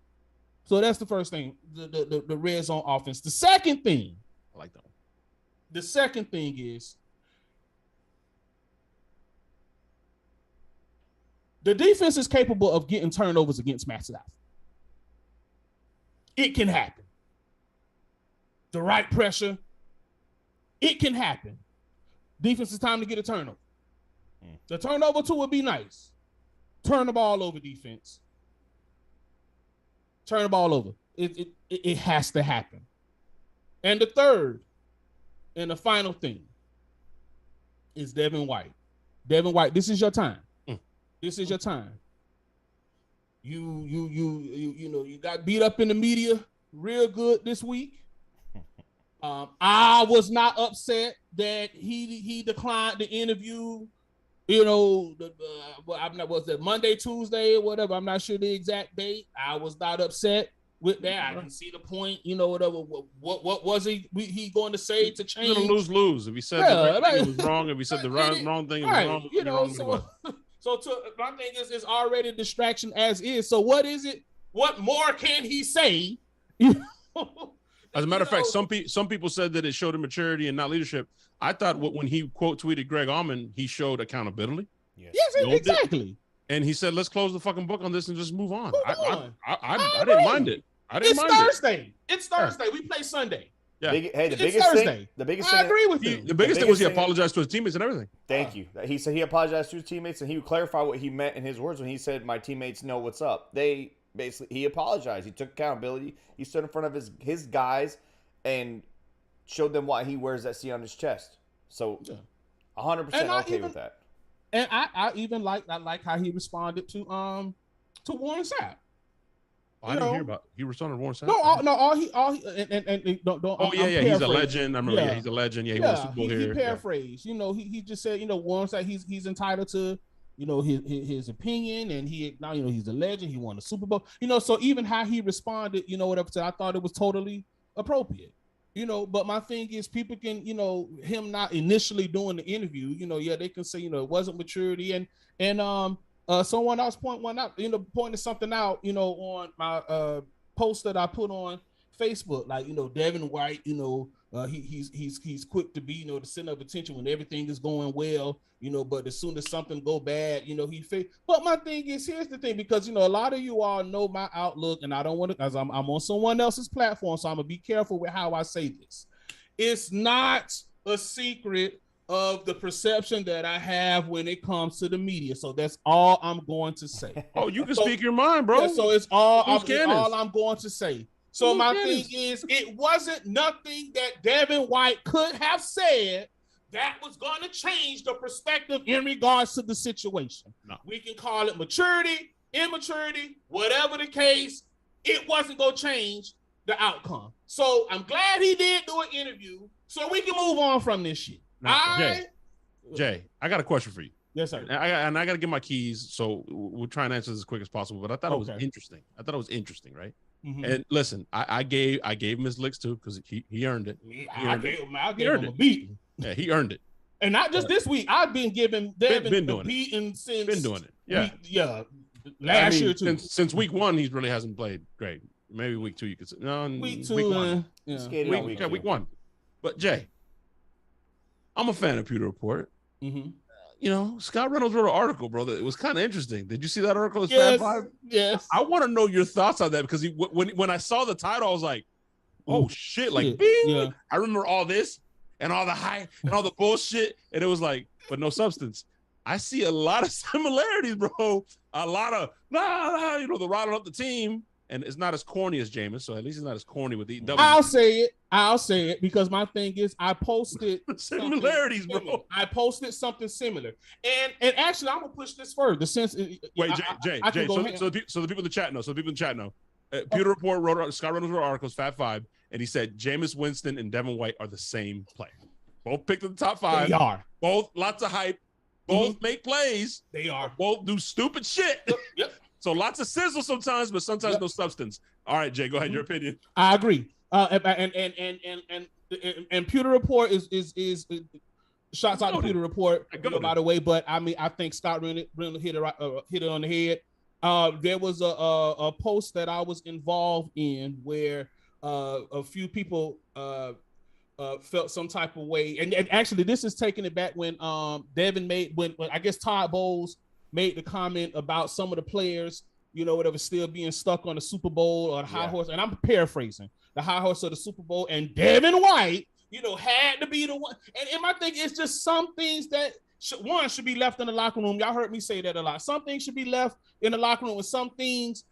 Speaker 2: So that's the first thing, the red zone offense. The second thing,
Speaker 5: I like that one.
Speaker 2: The second thing is the defense is capable of getting turnovers against Matt Stafford. It can happen. The right pressure, it can happen. Defense is time to get a turnover. The turnover too would be nice. Turn the ball over, defense. Turn the ball over. It has to happen. And the third and the final thing is Devin White. Devin White, this is your time. This is your time. You got beat up in the media real good this week. I was not upset that he declined the interview. Was it Monday, Tuesday, or whatever? I'm not sure the exact date. I was not upset with that. I can see the point. Whatever. What was he going to say to change?
Speaker 5: It's gonna lose. If he said the right thing, it was wrong. If he said the wrong thing, it was wrong.
Speaker 2: So my thing is already a distraction as is. So what is it? What more can he say?
Speaker 5: As a matter of fact, some people said that it showed maturity and not leadership. I thought when he quote tweeted Greg Allman, he showed accountability.
Speaker 2: Yes, exactly.
Speaker 5: And he said, "Let's close the fucking book on this and just move on." I
Speaker 2: agree.
Speaker 5: didn't mind it.
Speaker 2: It's Thursday. It's Thursday. We play Sunday.
Speaker 5: Yeah.
Speaker 2: The biggest thing.
Speaker 4: I
Speaker 2: agree with you.
Speaker 5: The biggest thing was he apologized to his teammates and everything.
Speaker 4: Thank you. He said he apologized to his teammates and he would clarify what he meant in his words when he said, "My teammates know what's up." He apologized. He took accountability. He stood in front of his guys and showed them why he wears that C on his chest. So, 100% okay with that.
Speaker 2: And I even like how he responded to Warren Sapp.
Speaker 5: I didn't hear about. He responded to Warren Sapp. He's a legend. I remember. Yeah, he's a legend. Yeah, he won a Super Bowl here.
Speaker 2: He paraphrased. He just said, Warren Sapp, he's entitled to his opinion, and he now he's a legend. He won the Super Bowl. So even how he responded, whatever. I thought it was totally appropriate. But my thing is, people can, him not initially doing the interview, they can say, it wasn't maturity, and someone else pointed something out, on my post that I put on Facebook, like, Devin White, he's quick to be, the center of attention when everything is going well, but as soon as something go bad, But my thing is, here's the thing, because, a lot of you all know my outlook, and I don't want to, because I'm on someone else's platform, so I'm going to be careful with how I say this. It's not a secret of the perception that I have when it comes to the media. So that's all I'm going to say.
Speaker 5: Oh, you can speak your mind, bro.
Speaker 2: Yeah, so it's all I'm going to say. So my thing is, it wasn't nothing that Devin White could have said that was going to change the perspective in regards to the situation.
Speaker 5: No.
Speaker 2: We can call it maturity, immaturity, whatever the case. It wasn't going to change the outcome. So I'm glad he did do an interview so we can move on from this shit.
Speaker 5: Jay, I got a question for you.
Speaker 2: Yes, sir.
Speaker 5: And I got to get my keys, so we'll try and answer this as quick as possible. But I thought it was interesting. Right? Mm-hmm. And listen, I gave him his licks too, because he earned it.
Speaker 2: I gave him a beating.
Speaker 5: Yeah, he earned it.
Speaker 2: And not just this week. I've been giving Devin a beating since.
Speaker 5: Been doing it. Yeah.
Speaker 2: Last year too.
Speaker 5: Since week 1, he really hasn't played great. Maybe week 2 you could say. No,
Speaker 2: week 2.
Speaker 5: Week 1. But Jay, I'm a fan of Pewter Report.
Speaker 2: Mm-hmm.
Speaker 5: Scott Reynolds wrote an article, bro, that it was kind of interesting. Did you see that article?
Speaker 2: Yes.
Speaker 5: Fab 5?
Speaker 2: Yes.
Speaker 5: I want to know your thoughts on that, because when I saw the title, I was like, oh shit, like bing.
Speaker 2: Yeah.
Speaker 5: I remember all this and all the hype and all the bullshit, and it was like, but no substance. I see a lot of similarities, bro. A lot of the riding up the team. And it's not as corny as Jameis, so at least it's not as corny with the W.
Speaker 2: I'll say it because my thing is, I posted
Speaker 5: similarities, bro.
Speaker 2: I posted something similar, and actually, I'm gonna push this further. Since
Speaker 5: wait, Jay. So the people in the chat know. Pewter Report Scott Reynolds wrote articles, Fab 5, and he said Jameis Winston and Devin White are the same player. Both picked in the top 5.
Speaker 2: They are.
Speaker 5: Both lots of hype. Both make plays.
Speaker 2: They are.
Speaker 5: Both do stupid shit.
Speaker 2: Yep.
Speaker 5: So lots of sizzle sometimes, but sometimes no substance. All right, Jay, go ahead. Your opinion.
Speaker 2: I agree. And Pewter Report is shots out to Pewter Report, by the way. But I think Scott really hit it on the head. There was a post that I was involved in where a few people felt some type of way, and actually this is taking it back when Devin when I guess Todd Bowles made the comment about some of the players, whatever, still being stuck on the Super Bowl or the high horse. And I'm paraphrasing, the high horse of the Super Bowl. And Devin White, had to be the one. And my thing is just some things that should be left in the locker room. Y'all heard me say that a lot. Some things should be left in the locker room, and some things,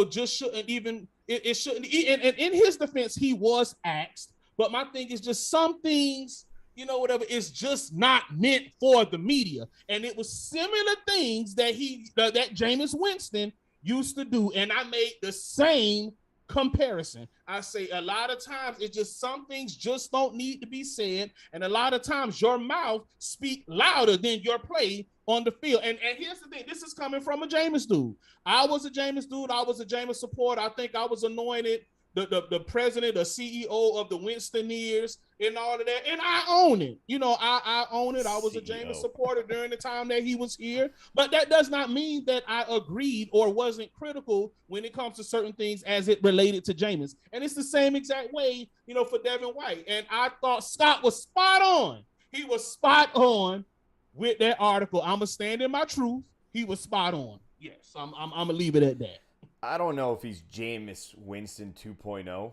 Speaker 2: just shouldn't even. It shouldn't. And in his defense, he was asked. But my thing is just some things, whatever, it's just not meant for the media. And it was similar things that that Jameis Winston used to do. And I made the same comparison. I say a lot of times it's just some things just don't need to be said. And a lot of times your mouth speak louder than your play on the field. And here's the thing. This is coming from a Jameis dude. I was a Jameis dude. I was a Jameis supporter. I think I was anointed the president, the CEO of the Winstoneers and all of that. And I own it. I own it. I was a Jameis supporter during the time that he was here. But that does not mean that I agreed or wasn't critical when it comes to certain things as it related to Jameis. And it's the same exact way, for Devin White. And I thought Scott was spot on. He was spot on with that article. I'm going to stand in my truth. He was spot on. Yes, I'm going to leave it at that.
Speaker 4: I don't know if he's Jameis Winston 2.0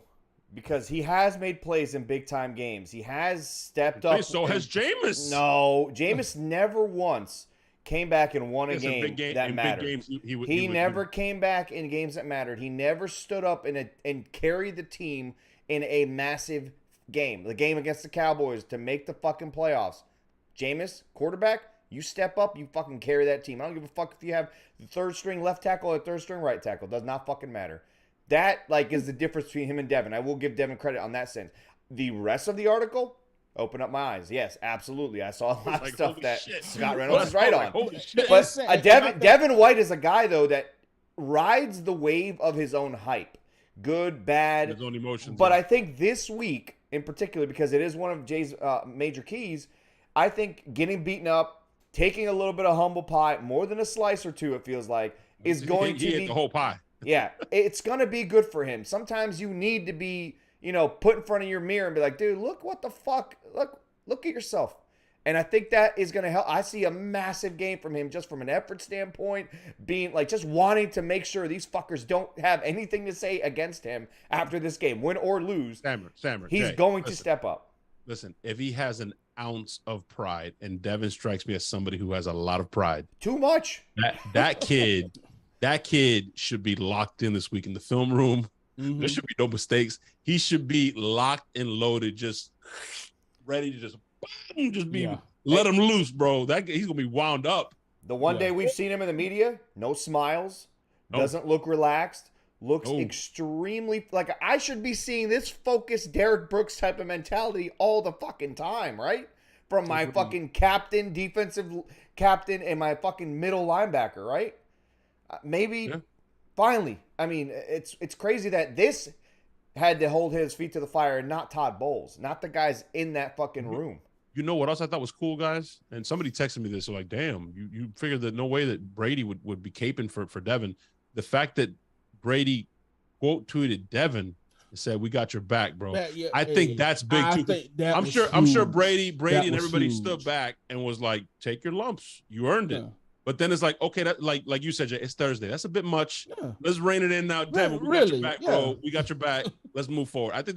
Speaker 4: because he has made plays in big-time games. He has stepped up.
Speaker 5: So has Jameis.
Speaker 4: No, Jameis never once came back and won a game that mattered. He never came back in games that mattered. He never stood up and carried the team in a massive game. The game against the Cowboys to make the fucking playoffs. Jameis, quarterback, you step up, you fucking carry that team. I don't give a fuck if you have the third string left tackle or third string right tackle. It does not fucking matter. That, is the difference between him and Devin. I will give Devin credit on that sense. The rest of the article, Open up my eyes. Yes, absolutely. I saw a lot of
Speaker 5: Like,
Speaker 4: stuff
Speaker 5: holy
Speaker 4: that
Speaker 5: shit.
Speaker 4: Scott Reynolds is right on.
Speaker 5: Holy shit.
Speaker 4: But
Speaker 2: And
Speaker 4: Devin White is a guy, though, that rides the wave of his own hype. Good, bad.
Speaker 5: His own emotions.
Speaker 4: But I think this week, in particular, because it is one of Jay's major keys, I think getting beaten up, taking a little bit of humble pie, more than a slice or two, it feels like, is going to
Speaker 5: he
Speaker 4: be
Speaker 5: ate the whole pie.
Speaker 4: yeah, it's going to be good for him. Sometimes you need to be, put in front of your mirror and be like, dude, look what the fuck. Look at yourself. And I think that is going to help. I see a massive game from him just from an effort standpoint, being like just wanting to make sure these fuckers don't have anything to say against him after this game, win or lose.
Speaker 5: Sammer,
Speaker 4: He's
Speaker 5: Jay,
Speaker 4: going to
Speaker 5: listen,
Speaker 4: step up.
Speaker 5: Listen, if he has an ounce of pride, and Devin strikes me as somebody who has a lot of pride.
Speaker 4: Too much.
Speaker 5: That kid should be locked in this week in the film room.
Speaker 2: Mm-hmm.
Speaker 5: There should be no mistakes. He should be locked and loaded, just ready to just be let him loose, bro. He's gonna be wound up.
Speaker 4: The one day we've seen him in the media, no smiles, doesn't look relaxed, looks extremely like I should be seeing this focused Derek Brooks type of mentality all the fucking time, right? From my fucking captain, defensive captain, and my fucking middle linebacker, right? Maybe finally. I mean, it's crazy that this had to hold his feet to the fire and not Todd Bowles, not the guys in that fucking room.
Speaker 5: You know what else I thought was cool, guys? And somebody texted me this, so like, damn, you figured that no way that Brady would be caping for Devin. The fact that Brady quote tweeted Devin and said, "We got your back, bro." I think that's big too. I'm sure Brady and everybody stood back and was like, "Take your lumps, you earned it." But then it's like, okay, that like you said, Jay, it's Thursday. That's a bit much. Yeah. Let's rein it in now, Devin. We got your back, bro. We got your back. Let's move forward. I think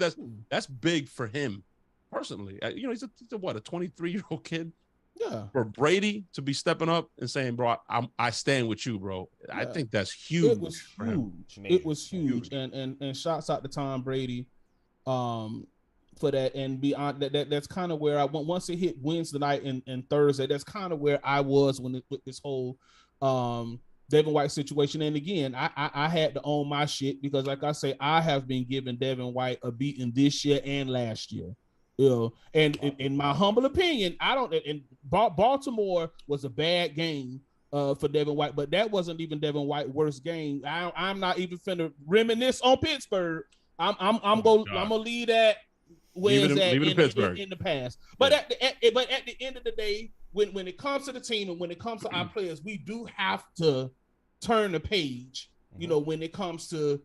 Speaker 5: that's big for him personally. He's a 23-year-old kid. Yeah. For Brady to be stepping up and saying, "Bro, I stand with you, bro." Yeah. I think that's huge.
Speaker 2: It was huge. It was huge. And shouts out to Tom Brady, for that. And beyond that's kind of where I went once it hit Wednesday night and Thursday. That's kind of where I was with this whole Devin White situation. And again, I had to own my shit because, like I say, I have been giving Devin White a beating this year and last year. And in my humble opinion, Baltimore was a bad game for Devin White, but that wasn't even Devin White's worst game. I'm not even finna reminisce on Pittsburgh. I'm gonna leave that where it's at in the past. But at the end of the day, when it comes to the team and when it comes to our players, we do have to turn the page. When it comes to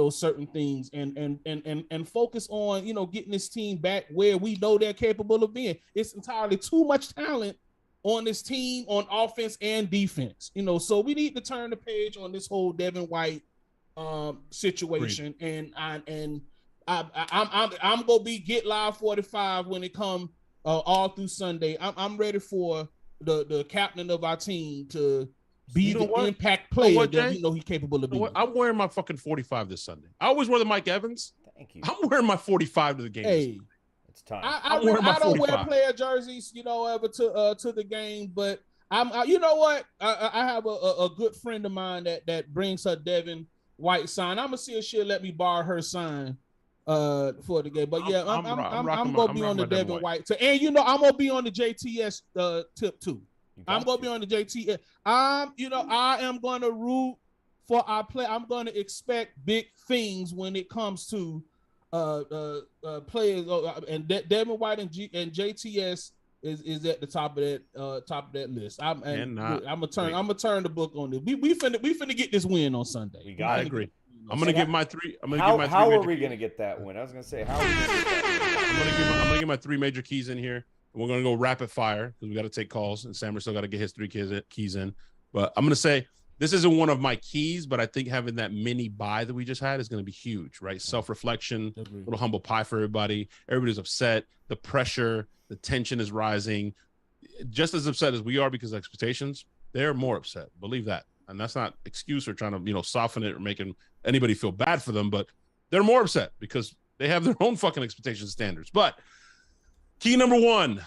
Speaker 2: certain things and focus on, getting this team back where we know they're capable of being. It's entirely too much talent on this team on offense and defense, so we need to turn the page on this whole Devin White situation. Great. And I'm going to be Get Live 45 when it comes all through Sunday. I'm ready for the captain of our team to be the impact player that he's capable of being.
Speaker 5: I'm wearing my fucking 45 this Sunday. I always wear the Mike Evans.
Speaker 4: Thank you.
Speaker 5: I'm wearing my 45 to the game.
Speaker 2: Hey,
Speaker 4: it's time.
Speaker 2: I don't wear player jerseys, ever to the game, but you know what? I have a good friend of mine that brings her Devin White sign. I'm gonna see if she'll let me borrow her sign for the game. But yeah, I'm gonna be on the Devin White. And I'm gonna be on the JTS tip too. I'm going to be on the JT. I am going to root for our play. I'm going to expect big things when it comes to players. And Devin White and JTS is at the top of that list. I'm gonna turn the book on this. We finna get this win on Sunday.
Speaker 5: I agree. I'm gonna give my three.
Speaker 4: How are we gonna get that win? I was gonna say how are we gonna get that win?
Speaker 5: I'm gonna get my three major keys in here. We're going to go rapid fire because we got to take calls, and Sammer still got to get his three keys in. But I'm going to say this isn't one of my keys, but I think having that mini bye that we just had is going to be huge, right? Self-reflection, a little humble pie for everybody. Everybody's upset. The pressure, the tension is rising. Just as upset as we are because of expectations, they're more upset. Believe that. And that's not excuse or trying to, soften it or making anybody feel bad for them, but they're more upset because they have their own fucking expectation standards. But key number one,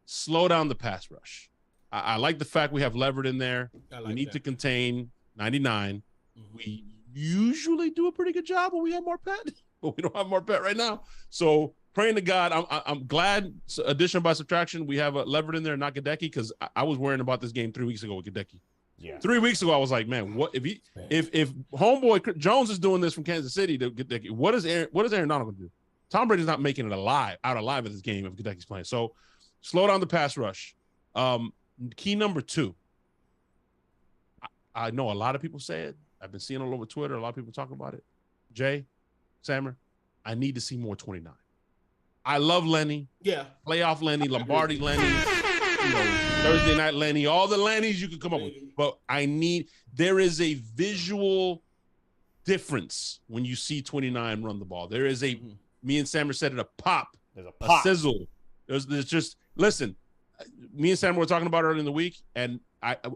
Speaker 5: slow down the pass rush. I like the fact we have Leverett in there. We need to contain 99. Mm-hmm. We usually do a pretty good job when we have Marpet, but we don't have Marpet right now. So praying to God. I'm glad addition by subtraction. We have a Leverett in there, not Gadecki, because I was worrying about this game 3 weeks ago with Gadecki.
Speaker 4: Yeah.
Speaker 5: 3 weeks ago, I was like, man, what if homeboy Jones is doing this from Kansas City to Gadecki? What is Aaron Donald going to do? Tom Brady's not making it out alive at this game if Gadecki's playing. So slow down the pass rush. Key number 2. I know a lot of people say it. I've been seeing it all over Twitter. A lot of people talk about it. Jay, Sammer, I need to see more 29. I love Lenny.
Speaker 2: Yeah.
Speaker 5: Playoff Lenny, Lombardi Lenny, Thursday night Lenny, all the Lennys you can come up with. But there is a visual difference when you see 29 run the ball. There is me and Sammer said it, a pop,
Speaker 4: There's
Speaker 5: a sizzle. There's just, listen, me and Sammer were talking about it earlier in the week, and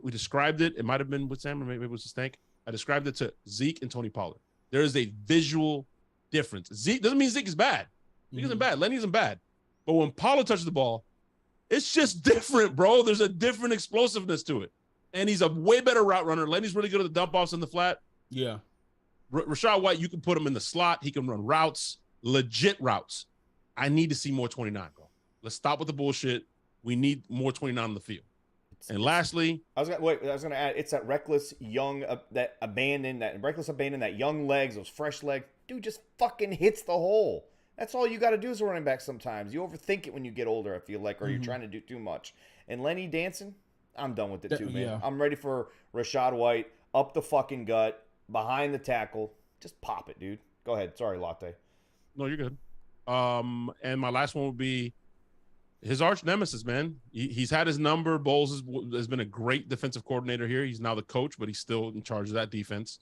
Speaker 5: we described it. It might have been with Sammer, maybe it was a Stank. I described it to Zeke and Tony Pollard. There is a visual difference. Zeke doesn't mean Zeke is bad. Zeke isn't bad. Lenny isn't bad. But when Pollard touches the ball, it's just different, bro. There's a different explosiveness to it. And he's a way better route runner. Lenny's really good at the dump offs in the flat.
Speaker 2: Yeah.
Speaker 5: Rachaad White, you can put him in the slot. He can run routes, legit routes. I need to see more 29, bro. Let's stop with the bullshit. We need more 29 on the field. And lastly,
Speaker 4: I was gonna add, it's that reckless young that abandon, that young legs, those fresh legs. Dude just fucking hits the hole. That's all you got to do as a running back sometimes. You overthink it when you get older, I feel like, or you're trying to do too much. And Lenny dancing, I'm done with it too, man.
Speaker 2: Yeah.
Speaker 4: I'm ready for Rachaad White, up the fucking gut, behind the tackle. Just pop it, dude. Go ahead. Sorry, Latte.
Speaker 5: No, you're good. And my last one would be his arch nemesis, man. He's had his number. Bowles has been a great defensive coordinator here. He's now the coach, but he's still in charge of that defense.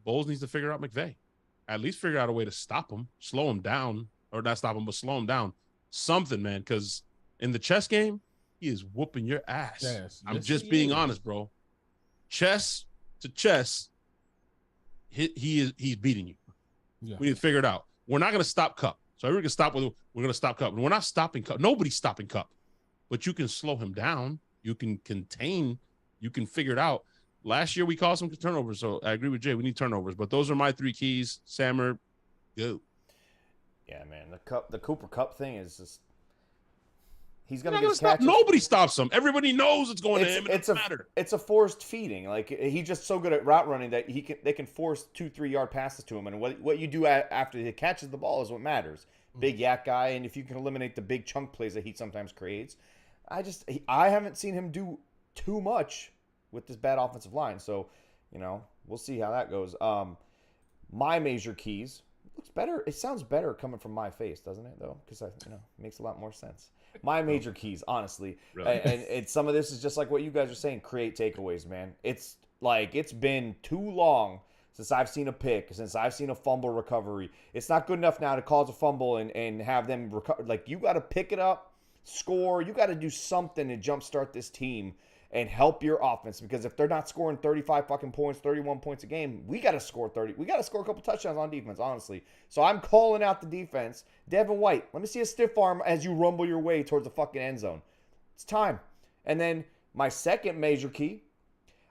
Speaker 5: Bowles needs to figure out McVay. At least figure out a way to stop him, slow him down, or not stop him, but slow him down. Something, man, because in the chess game, he is whooping your ass.
Speaker 2: Yes.
Speaker 5: I'm just being honest, bro. Chess to chess, he's beating you.
Speaker 2: Yeah.
Speaker 5: We need to figure it out. We're not going to stop Cup. So we're going to stop Cup. We're not stopping Cup. Nobody's stopping Cup. But you can slow him down. You can contain. You can figure it out. Last year we caused some turnovers, so I agree with Jay. We need turnovers. But those are my 3 keys. Sammer, go.
Speaker 4: Yeah, man. The Cooper Kupp thing is just. He's
Speaker 5: Not
Speaker 4: gonna
Speaker 5: gonna
Speaker 4: get
Speaker 5: stop.
Speaker 4: catches.
Speaker 5: Nobody stops him. Everybody knows it's going to him. It doesn't matter.
Speaker 4: It's a forced feeding. Like he's just so good at route running that they can force 2-3 yard passes to him, and what you do after he catches the ball is what matters. Big yak guy, and if you can eliminate the big chunk plays that he sometimes creates, I haven't seen him do too much with this bad offensive line. So, we'll see how that goes. My major keys looks better. It sounds better coming from my face, doesn't it? Though, because it makes a lot more sense. My major keys, honestly,
Speaker 5: Really?
Speaker 4: and some of this is just like what you guys are saying. Create takeaways, man. It's been too long since I've seen a pick, since I've seen a fumble recovery. It's not good enough now to cause a fumble and have them recover. Like, you got to pick it up, score. You got to do something to jumpstart this team and help your offense, because if they're not scoring 35 fucking points, 31 points a game, we got to score 30. We got to score a couple touchdowns on defense, honestly. So I'm calling out the defense. Devin White, let me see a stiff arm as you rumble your way towards the fucking end zone. It's time. And then my second major key,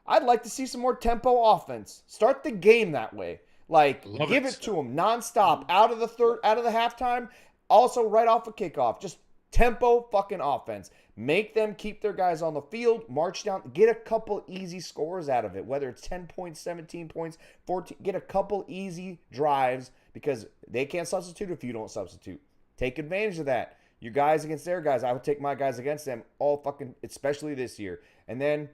Speaker 4: I'd like to see some more tempo offense. Start the game that way. Like, give it to them nonstop out of the halftime. Also, right off a kickoff. Just tempo fucking offense. Make them keep their guys on the field, march down, get a couple easy scores out of it, whether it's 10 points, 17 points, 14. Get a couple easy drives, because they can't substitute if you don't substitute. Take advantage of that. Your guys against their guys. I would take my guys against them all fucking, especially this year. And then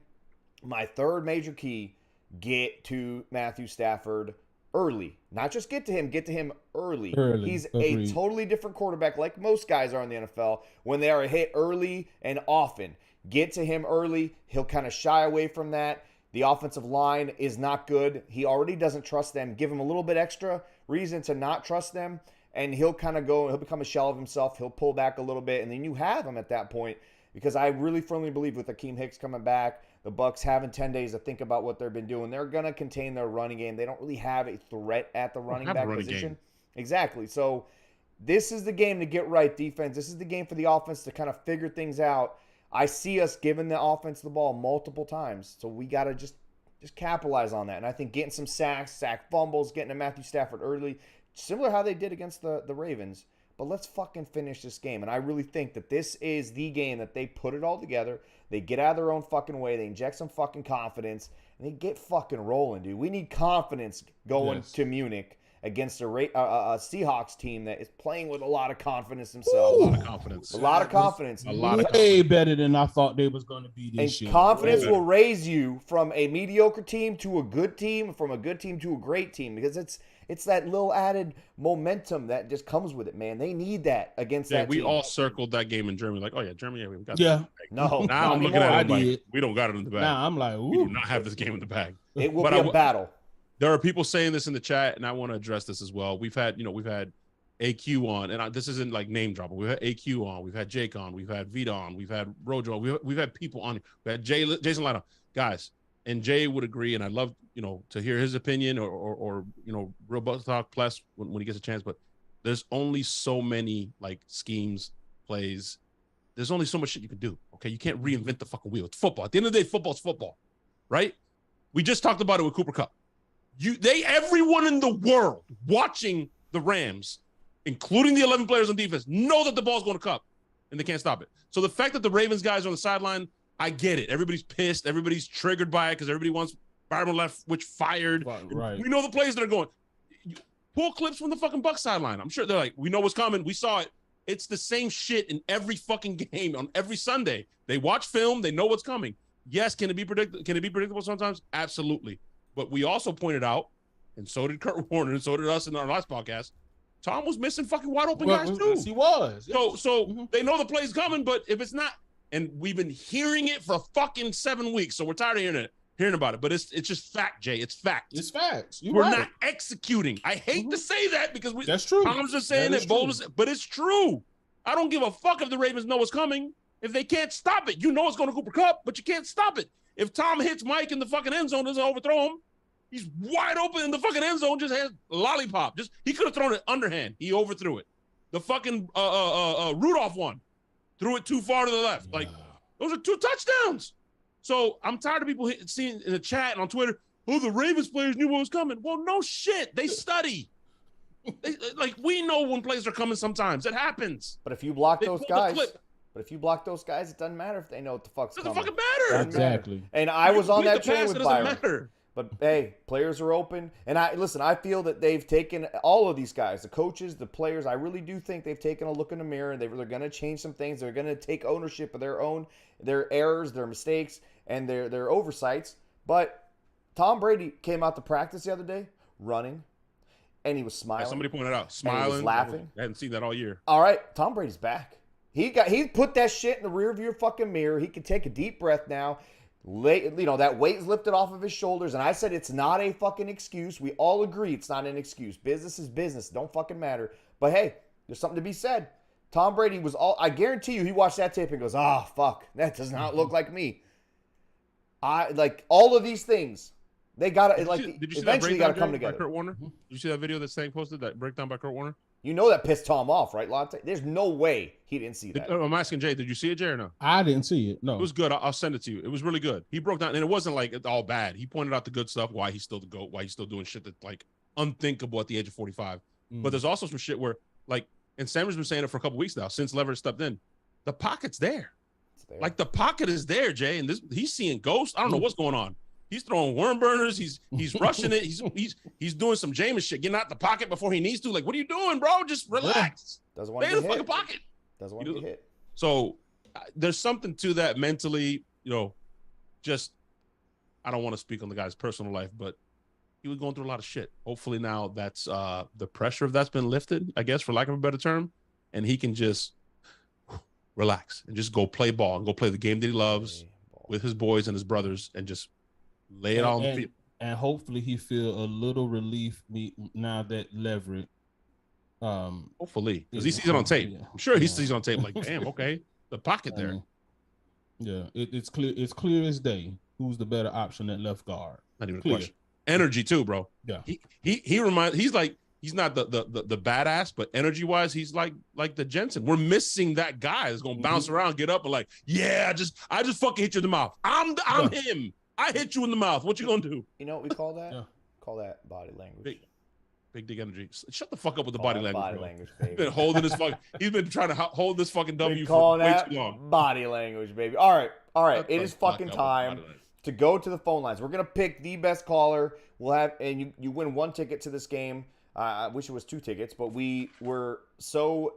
Speaker 4: my third major key, get to Matthew Stafford early. Not just get to him early. He's a totally different quarterback, like most guys are in the NFL, when they are hit early and often. Get to him early. He'll kind of shy away from that. The offensive line is not good. He already doesn't trust them. Give him a little bit extra reason to not trust them, and he'll kind of he'll become a shell of himself. He'll pull back a little bit, and then you have him at that point, because I really firmly believe with Akeem Hicks coming back, the Bucs having 10 days to think about what they've been doing, they're going to contain their running game. They don't really have a threat at the running back position. Exactly. So this is the game to get right, defense. This is the game for the offense to kind of figure things out. I see us giving the offense the ball multiple times, so we got to just capitalize on that. And I think getting some sacks, sack fumbles, getting to Matthew Stafford early, similar how they did against the Ravens, but let's fucking finish this game. And I really think that this is the game that they put it all together. They get out of their own fucking way. They inject some fucking confidence, and they get fucking rolling, dude. We need confidence going to Munich against a Seahawks team that is playing with a lot of confidence themselves.
Speaker 5: A lot of confidence.
Speaker 4: A lot of confidence.
Speaker 2: Way better than I thought they was going to be this year.
Speaker 4: Confidence will raise you from a mediocre team to a good team, from a good team to a great team, because it's that little added momentum that just comes with it, man. They need that against that
Speaker 5: we
Speaker 4: team.
Speaker 5: all circled that game in Germany. Like, oh, yeah, Germany, we got
Speaker 2: Yeah.
Speaker 4: No.
Speaker 5: Now I'm looking at it like, we don't got it in the bag.
Speaker 2: Now I'm like, ooh.
Speaker 5: We do not have this game in the bag.
Speaker 4: It will be a battle.
Speaker 5: There are people saying this in the chat, and I want to address this as well. We've had AQ on, and this isn't like name dropping. We've had AQ on, we've had Jake on, we've had Vita on, we've had Rojo, we've had people on. We had Jason Lino, guys, and Jay would agree, and I'd love to hear his opinion or real Bucs talk plus when he gets a chance. But there's only so many like schemes, plays. There's only so much shit you can do. Okay, you can't reinvent the fucking wheel. It's football. At the end of the day, football's football, right? We just talked about it with Cooper Kupp. Everyone in the world watching the Rams, including the 11 players on defense, know that the ball's going to Kupp, and they can't stop it. So the fact that the Ravens guys are on the sideline, I get it. Everybody's pissed. Everybody's triggered by it because everybody wants Byron Leftwich fired.
Speaker 2: Right.
Speaker 5: We know the plays that are going. Pull clips from the fucking Bucs sideline. I'm sure they're like, we know what's coming. We saw it. It's the same shit in every fucking game on every Sunday. They watch film. They know what's coming. Yes, can it be predictable sometimes? Absolutely. But we also pointed out, and so did Kurt Warner, and so did us in our last podcast, Tom was missing fucking wide open guys too.
Speaker 2: Yes, he was.
Speaker 5: So they know the play's coming, but if it's not, and we've been hearing it for fucking 7 weeks, so we're tired of hearing about it. But it's just fact, Jay. It's fact.
Speaker 2: It's facts.
Speaker 5: We're not executing. I hate to say that because
Speaker 2: that's true.
Speaker 5: Tom's just saying it, but it's true. I don't give a fuck if the Ravens know what's coming. If they can't stop it, it's going to Cooper Kupp, but you can't stop it. If Tom hits Mike in the fucking end zone, doesn't overthrow him, he's wide open in the fucking end zone, just has a lollipop. He could have thrown it underhand. He overthrew it. The fucking Rudolph one threw it too far to the left. Like, those are 2 touchdowns. So I'm tired of people seeing in the chat and on Twitter, oh, the Ravens players knew what was coming. Well, no shit. They study. We know when plays are coming sometimes. It happens.
Speaker 4: But if you block those guys, it doesn't matter if they know what the fuck's coming.
Speaker 5: Doesn't fucking matter.
Speaker 2: Exactly.
Speaker 4: And I was on that train with Byron.
Speaker 5: Matter.
Speaker 4: But hey, players are open. And I feel that they've taken all of these guys, the coaches, the players, I really do think they've taken a look in the mirror and they're going to change some things. They're going to take ownership of their errors, their mistakes, and their oversights. But Tom Brady came out to practice the other day, running, and he was smiling.
Speaker 5: Yeah, somebody pointed out, smiling.
Speaker 4: He was laughing.
Speaker 5: I hadn't seen that all year.
Speaker 4: All right, Tom Brady's back. He put that shit in the rear view fucking mirror. He can take a deep breath now. That weight's lifted off of his shoulders, and I said it's not a fucking excuse. We all agree it's not an excuse. Business is business. Don't fucking matter. But hey, there's something to be said. Tom Brady was I guarantee you he watched that tape and goes, fuck, that does not look like me. All of these things, they gotta eventually gotta come together.
Speaker 5: Kurt Warner? Did you see that video that Stank posted, that breakdown by Kurt Warner?
Speaker 4: You know that pissed Tom off, right, Latte? There's no way he didn't see that.
Speaker 5: I'm asking Jay, did you see it, Jay, or no?
Speaker 2: I didn't see it. No.
Speaker 5: It was good. I'll send it to you. It was really good. He broke down, and it wasn't like it's all bad. He pointed out the good stuff, why he's still the GOAT, why he's still doing shit that's like unthinkable at the age of 45. But there's also some shit where, like, and Sam's been saying it for a couple weeks now, since Leverett stepped in. The pocket's there. Like, the pocket is there, Jay, and he's seeing ghosts. I don't know what's going on. He's throwing worm burners. He's rushing it. He's doing some Jameis shit, getting out the pocket before he needs to. Like, what are you doing, bro? Just relax.
Speaker 4: Doesn't want to get hit. Fucking pocket. Doesn't want to get hit.
Speaker 5: So there's something to that mentally. Just I don't want to speak on the guy's personal life, but he was going through a lot of shit. Hopefully now that's the pressure of that's been lifted, I guess, for lack of a better term, and he can just relax and just go play ball and go play the game that he loves with his boys and his brothers and just lay it on the field.
Speaker 2: And hopefully he feel a little relief now that Leverett.
Speaker 5: Hopefully, because he sees it on tape. Yeah. I'm sure he sees it on tape. Like, damn, okay, the pocket there.
Speaker 2: Yeah, it's clear. It's clear as day who's the better option at left guard.
Speaker 5: Not even a question. Energy too, bro.
Speaker 2: Yeah,
Speaker 5: he reminds. He's like he's not the badass, but energy wise, he's like the Jensen. We're missing that guy that's gonna bounce around, get up, and like, yeah, I just fucking hit you in the mouth. I'm him. I hit you in the mouth. What you gonna do?
Speaker 4: You know what we call that? Call that body language.
Speaker 5: Big dick energy. Shut the fuck up with the body language.
Speaker 4: Body
Speaker 5: bro.
Speaker 4: language, baby.
Speaker 5: He's been holding his fucking. He's been trying to hold this fucking W
Speaker 4: calling
Speaker 5: for way
Speaker 4: that
Speaker 5: too long.
Speaker 4: body language, baby. All right.
Speaker 5: Shut
Speaker 4: It
Speaker 5: the
Speaker 4: is
Speaker 5: fuck
Speaker 4: fucking
Speaker 5: up with
Speaker 4: time
Speaker 5: body language.
Speaker 4: to go to the phone lines. We're gonna pick the best caller. We'll have, and you win 1 ticket to this game. I wish it was 2 tickets, but we were so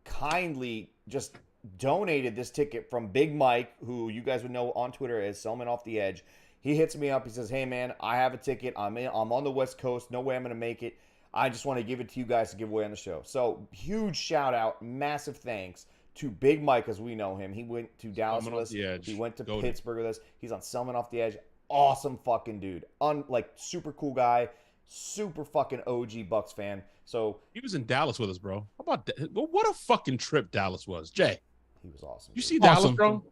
Speaker 4: kindly just donated this ticket from Big Mike, who you guys would know on Twitter as Selman Off the Edge. He hits me up. He says, "Hey man, I have a ticket. I'm on the West Coast. No way I'm gonna make it. I just want to give it to you guys to give away on the show." So huge shout out, massive thanks to Big Mike, as we know him. He went to Dallas with us. He went to Pittsburgh with us. He's on Selman Off the Edge. Awesome fucking dude. Like super cool guy. Super fucking OG Bucs fan. So
Speaker 5: he was in Dallas with us, bro. How about that? Well, what a fucking trip Dallas was, Jay.
Speaker 4: He was awesome.
Speaker 5: You see Dallas, bro?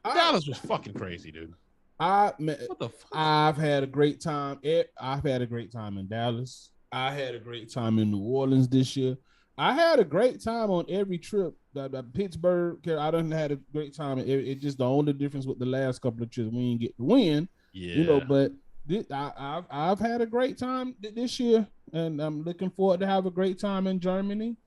Speaker 5: Dallas was fucking crazy, dude.
Speaker 2: What
Speaker 5: the fuck?
Speaker 2: I've had a great time. I've had a great time in Dallas. I had a great time in New Orleans this year. I had a great time on every trip. Pittsburgh, I done had a great time. It just the only difference with the last couple of trips, we didn't get to win.
Speaker 5: Yeah.
Speaker 2: You know, but I've had a great time this year, and I'm looking forward to have a great time in Germany.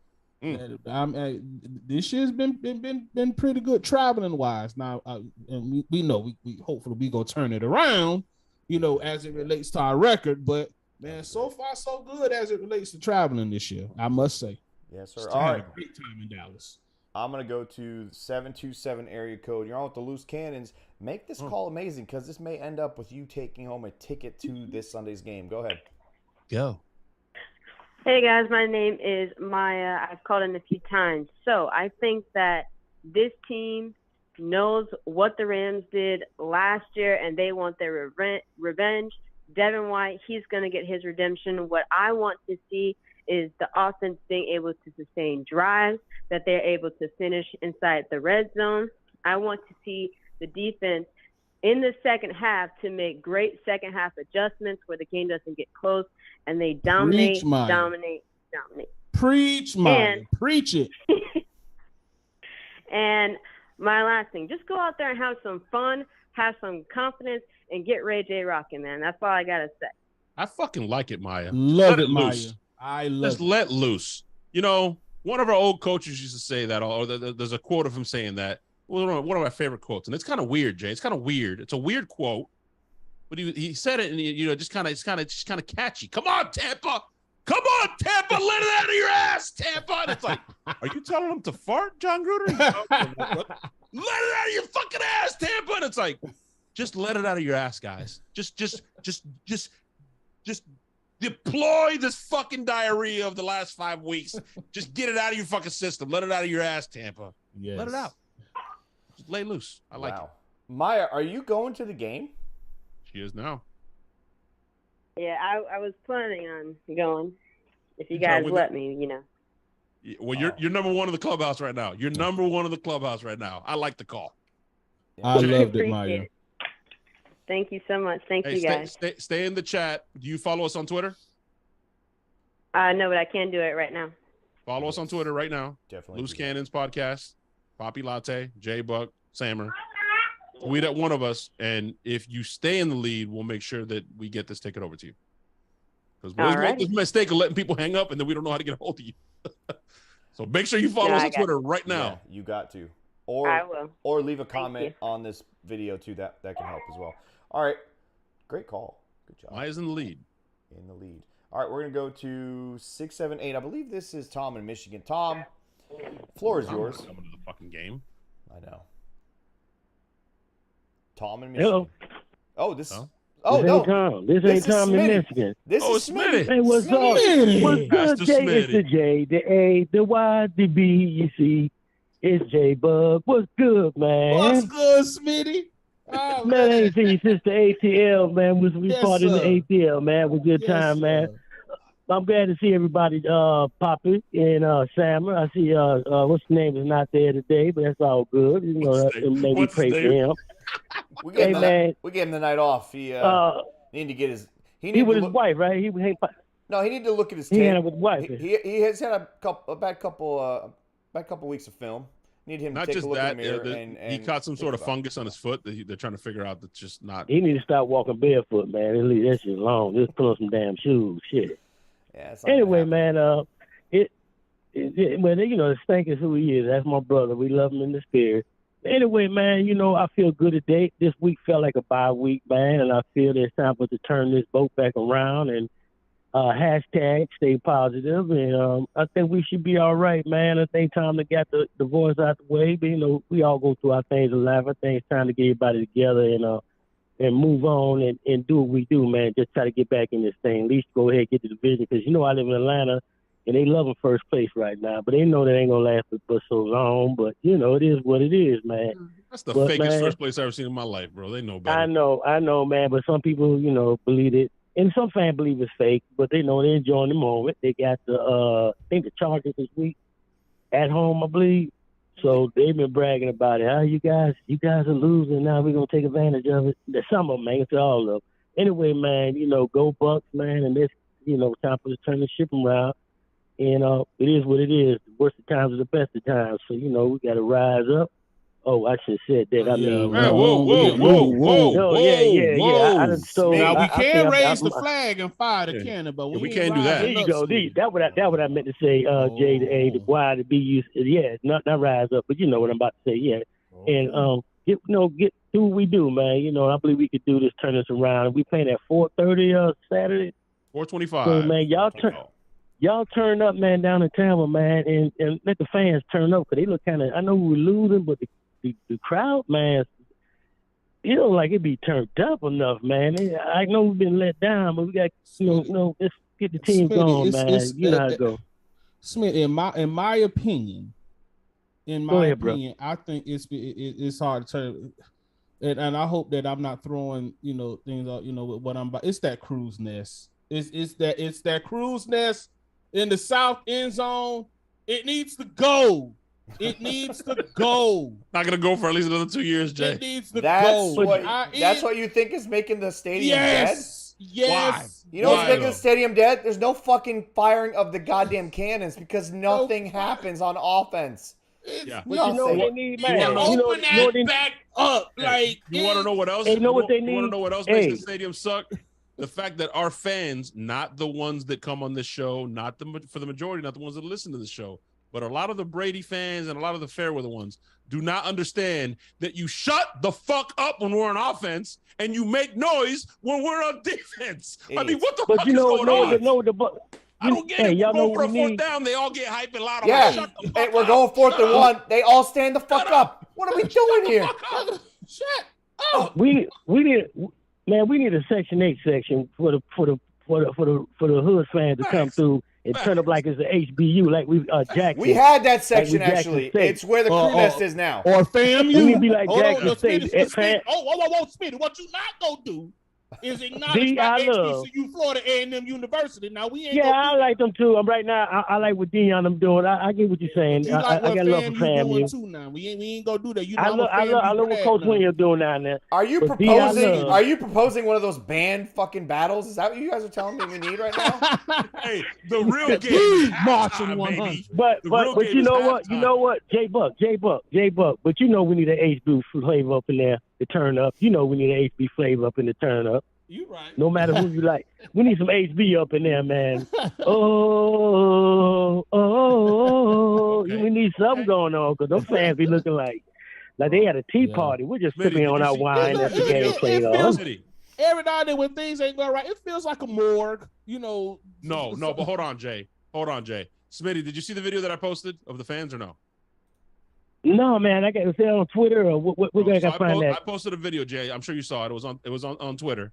Speaker 2: This year's been pretty good traveling wise. Now, and we know we hopefully we go turn it around, you know, as it relates to our record. But man, so far so good as it relates to traveling this year, I must say.
Speaker 4: Yes, sir.
Speaker 2: Just
Speaker 4: All
Speaker 2: had
Speaker 4: right,
Speaker 2: a great time in Dallas.
Speaker 4: I'm gonna go to 727 area code. You're on with the Loose Cannons. Make this call amazing, because this may end up with you taking home a ticket to this Sunday's game. Go ahead.
Speaker 5: Go.
Speaker 6: Hey guys, my name is Maya. I've called in a few times. So I think that this team knows what the Rams did last year, and they want their revenge. Devin White, he's going to get his redemption. What I want to see is the offense being able to sustain drives, that they're able to finish inside the red zone. I want to see the defense in the second half to make great second half adjustments where the game doesn't get close and they dominate.
Speaker 2: Preach, man. Preach it.
Speaker 6: And my last thing, just go out there and have some fun, have some confidence, and get Ray J rocking, man. That's all I got to say.
Speaker 5: I fucking like it, Maya.
Speaker 2: Love it, Maya.
Speaker 5: Loose.
Speaker 2: I love
Speaker 5: Just
Speaker 2: it.
Speaker 5: let loose. You know, one of our old coaches used to say that, or there's a quote of him saying that. One of my favorite quotes, and it's kind of weird, Jay. It's kind of weird. It's a weird quote, but he said it, and it's kind of catchy. Come on, Tampa! Come on, Tampa! Let it out of your ass, Tampa! And it's like, are you telling them to fart, John Gruden? Let it out of your fucking ass, Tampa! And it's like, just let it out of your ass, guys. Just deploy this fucking diarrhea of the last 5 weeks. Just get it out of your fucking system. Let it out of your ass, Tampa.
Speaker 2: Yes.
Speaker 5: Let it out. Just lay loose. I like it.
Speaker 4: Maya, are you going to the game?
Speaker 5: She is now.
Speaker 6: Yeah, I was planning on going. If you guys let me, you know.
Speaker 5: Well, you're number one in the clubhouse right now. You're number one in the clubhouse right now. I like the call.
Speaker 2: I loved it,
Speaker 6: Appreciate
Speaker 2: Maya.
Speaker 6: it. Thank you so much. Thank you, guys.
Speaker 5: Stay in the chat. Do you follow us on Twitter?
Speaker 6: No, but I can do it right now.
Speaker 5: Follow us on Twitter right now.
Speaker 4: Definitely.
Speaker 5: Loose Cannons Podcast, Poppy Latte, JayBuc, Sammer. Tweet at one of us, and if you stay in the lead, we'll make sure that we get this ticket over to you. Because we always make this mistake of letting people hang up, and then we don't know how to get a hold of you. So make sure you follow us on Twitter right now.
Speaker 4: Yeah, you got to. Or
Speaker 6: I will.
Speaker 4: Or leave a comment on this video too. That can help as well. All right. Great call. Good job.
Speaker 5: Maya's in the lead.
Speaker 4: In the lead. All right, we're gonna go to 678. I believe this is Tom in Michigan. Tom, floor is yours.
Speaker 5: Coming to the fucking game.
Speaker 4: I know. Tom in Michigan.
Speaker 7: Hello.
Speaker 4: Oh, this.
Speaker 5: Oh.
Speaker 4: Oh
Speaker 7: This
Speaker 4: no.
Speaker 7: ain't Tom. This ain't
Speaker 4: is
Speaker 7: Tom in
Speaker 4: Smitty.
Speaker 7: Michigan.
Speaker 4: This
Speaker 5: Oh,
Speaker 4: is
Speaker 5: Smitty.
Speaker 7: Hey, what's up?
Speaker 2: Smitty.
Speaker 7: What's
Speaker 5: Pastor
Speaker 7: good, Jay? It's the
Speaker 5: Smitty.
Speaker 7: J, the A, the Y, the B. You see, it's JayBuc. What's good, man?
Speaker 2: What's good, Smitty? Oh,
Speaker 7: Man, I ain't seen you since the ATL, man. We
Speaker 2: Yes,
Speaker 7: fought in
Speaker 2: sir.
Speaker 7: the ATL, man. It was a good
Speaker 2: Yes,
Speaker 7: time, man.
Speaker 2: sir.
Speaker 7: I'm glad to see everybody, Poppy and Sammer. I see what's his name is not there today, but that's all good. You know,
Speaker 5: What's his name?
Speaker 7: maybe
Speaker 5: What's
Speaker 7: pray
Speaker 5: his
Speaker 7: for
Speaker 5: name?
Speaker 7: him.
Speaker 4: We gave,
Speaker 7: Hey,
Speaker 4: him
Speaker 7: man.
Speaker 4: we gave him the night off. He needed to get his. He
Speaker 7: He
Speaker 4: needed
Speaker 7: with
Speaker 4: to
Speaker 7: his
Speaker 4: look,
Speaker 7: wife, right? He
Speaker 4: No, he needed to look at his
Speaker 7: had
Speaker 4: tape.
Speaker 7: it with his wife.
Speaker 4: He has had a bad couple weeks of film. Need him
Speaker 5: Not
Speaker 4: to take
Speaker 5: just
Speaker 4: a look
Speaker 5: that,
Speaker 4: in the mirror and
Speaker 5: he caught some sort of
Speaker 4: think about it.
Speaker 5: fungus on his foot that they're trying to figure out that's just not.
Speaker 7: He need to stop walking barefoot, man. That shit long. Just put on some damn shoes. Shit.
Speaker 4: Yeah, it's not gonna
Speaker 7: Anyway,
Speaker 4: happen.
Speaker 7: man, well, the Stank is who he is. That's my brother. We love him in the spirit. Anyway, man, I feel good today. This week felt like a bye week, man, and I feel it's time for us to turn this boat back around and hashtag stay positive. And I think we should be all right, man. I think time to get the voice out the way. But, we all go through our things in life. I think it's time to get everybody together and move on and do what we do, man. Just try to get back in this thing. At least go ahead and get the division because, I live in Atlanta. And they loving first place right now, but they know that ain't gonna last for so long. But it is what it is, man.
Speaker 5: That's the fakest first place I've ever seen in my life, bro. They know better.
Speaker 7: I know, man. But some people, believe it, and some fans believe it's fake. But they know they're enjoying the moment. They got I think the Chargers this week at home, I believe. So they've been bragging about it. You guys are losing now. We're gonna take advantage of it. Some of them, man. It's all of them. Anyway, man. Go Bucs, man. And this, time for us to turn the ship around. And it is what it is. The worst of times are the best of times. So, we got to rise up. Oh, I should have said that. I mean,
Speaker 2: whoa.
Speaker 7: Yeah. I done stole.
Speaker 2: Now, we can raise the
Speaker 7: I-
Speaker 2: flag and fire the cannon, but we
Speaker 5: can't do that.
Speaker 7: There you go. That what I meant to say, Jay, the A, the Y, the B, U. Yeah, not rise up, but you know what I'm about to say. Yeah. And, get do what we do, man. I believe we could do this, turn this around. We playing at 4:30 Saturday.
Speaker 5: 425.
Speaker 7: So, man, y'all turn up, man, down in Tampa, man, and let the fans turn up because they look kind of. I know we're losing, but the crowd, man, like it be turned up enough, man. I know we've been let down, but we got let's get the team going, man. You know how it go.
Speaker 2: Smith, in my opinion, I think it's hard to turn. And I hope that I'm not throwing things out with what I'm about. It's that cruise nest. It's that cruise nest. In the south end zone, it needs to go. It needs to go.
Speaker 5: Not gonna go for at least another 2 years, Jay.
Speaker 2: It needs to go.
Speaker 4: That's what you think is making the stadium dead?
Speaker 2: Yes.
Speaker 5: Why?
Speaker 4: You know what's making the stadium dead? There's no fucking firing of the goddamn cannons because nothing happens on offense.
Speaker 7: But you know what they need, man.
Speaker 2: Open that back up. Like,
Speaker 5: you want to know what else?
Speaker 7: Hey, what they need?
Speaker 5: You want to know what else makes the stadium suck? The fact that our fans, not the ones that come on this show, for the majority, not the ones that listen to the show, but a lot of the Brady fans and a lot of the Fairweather ones do not understand that you shut the fuck up when we're on offense and you make noise when we're on defense. I mean, what the fuck is going on? I don't get it. We're going for a fourth down. They all get hype and loud.
Speaker 4: Yeah, hey, we're going 4th and 1. They all stand the fuck up. What are we doing here?
Speaker 2: Shut up.
Speaker 7: We need a Section 8 section for the hood fans to come through and turn up like it's an HBU, like Jackson.
Speaker 4: We had that section actually. It's where the crew nest is now.
Speaker 2: Or FAMU.
Speaker 7: We need to be like Jackson State.
Speaker 2: Whoa, Speedy. What you not gonna do is acknowledge my HBCU, Florida A&M University. Now we ain't.
Speaker 7: Yeah, I like them too. Right now, I like what Dion them doing. I get what you're saying. I got love for FAMU
Speaker 2: too. Now we ain't gonna do that.
Speaker 7: I love what Coach Williams doing down there.
Speaker 4: Are you proposing one of those band fucking battles? Is that what you guys are telling me we need right now?
Speaker 5: Hey, the real game is
Speaker 2: marching
Speaker 5: 100.
Speaker 7: But you know what, JayBuc. But we need an HB flavor up in there to turn up. We need an HB flavor up in the turn up.
Speaker 2: You right.
Speaker 7: No matter who you like, we need some HB up in there, man. We need something going on because those fans be looking like they had a tea party. We're just sipping on our wine as the game played on.
Speaker 2: Every now and then when things ain't going right, it feels like a morgue.
Speaker 5: No, but hold on, Jay. Smitty, did you see the video that I posted of the fans or no?
Speaker 7: No, man. I got to say on Twitter or what I got to find that.
Speaker 5: I posted a video, Jay. I'm sure you saw it. It was on Twitter.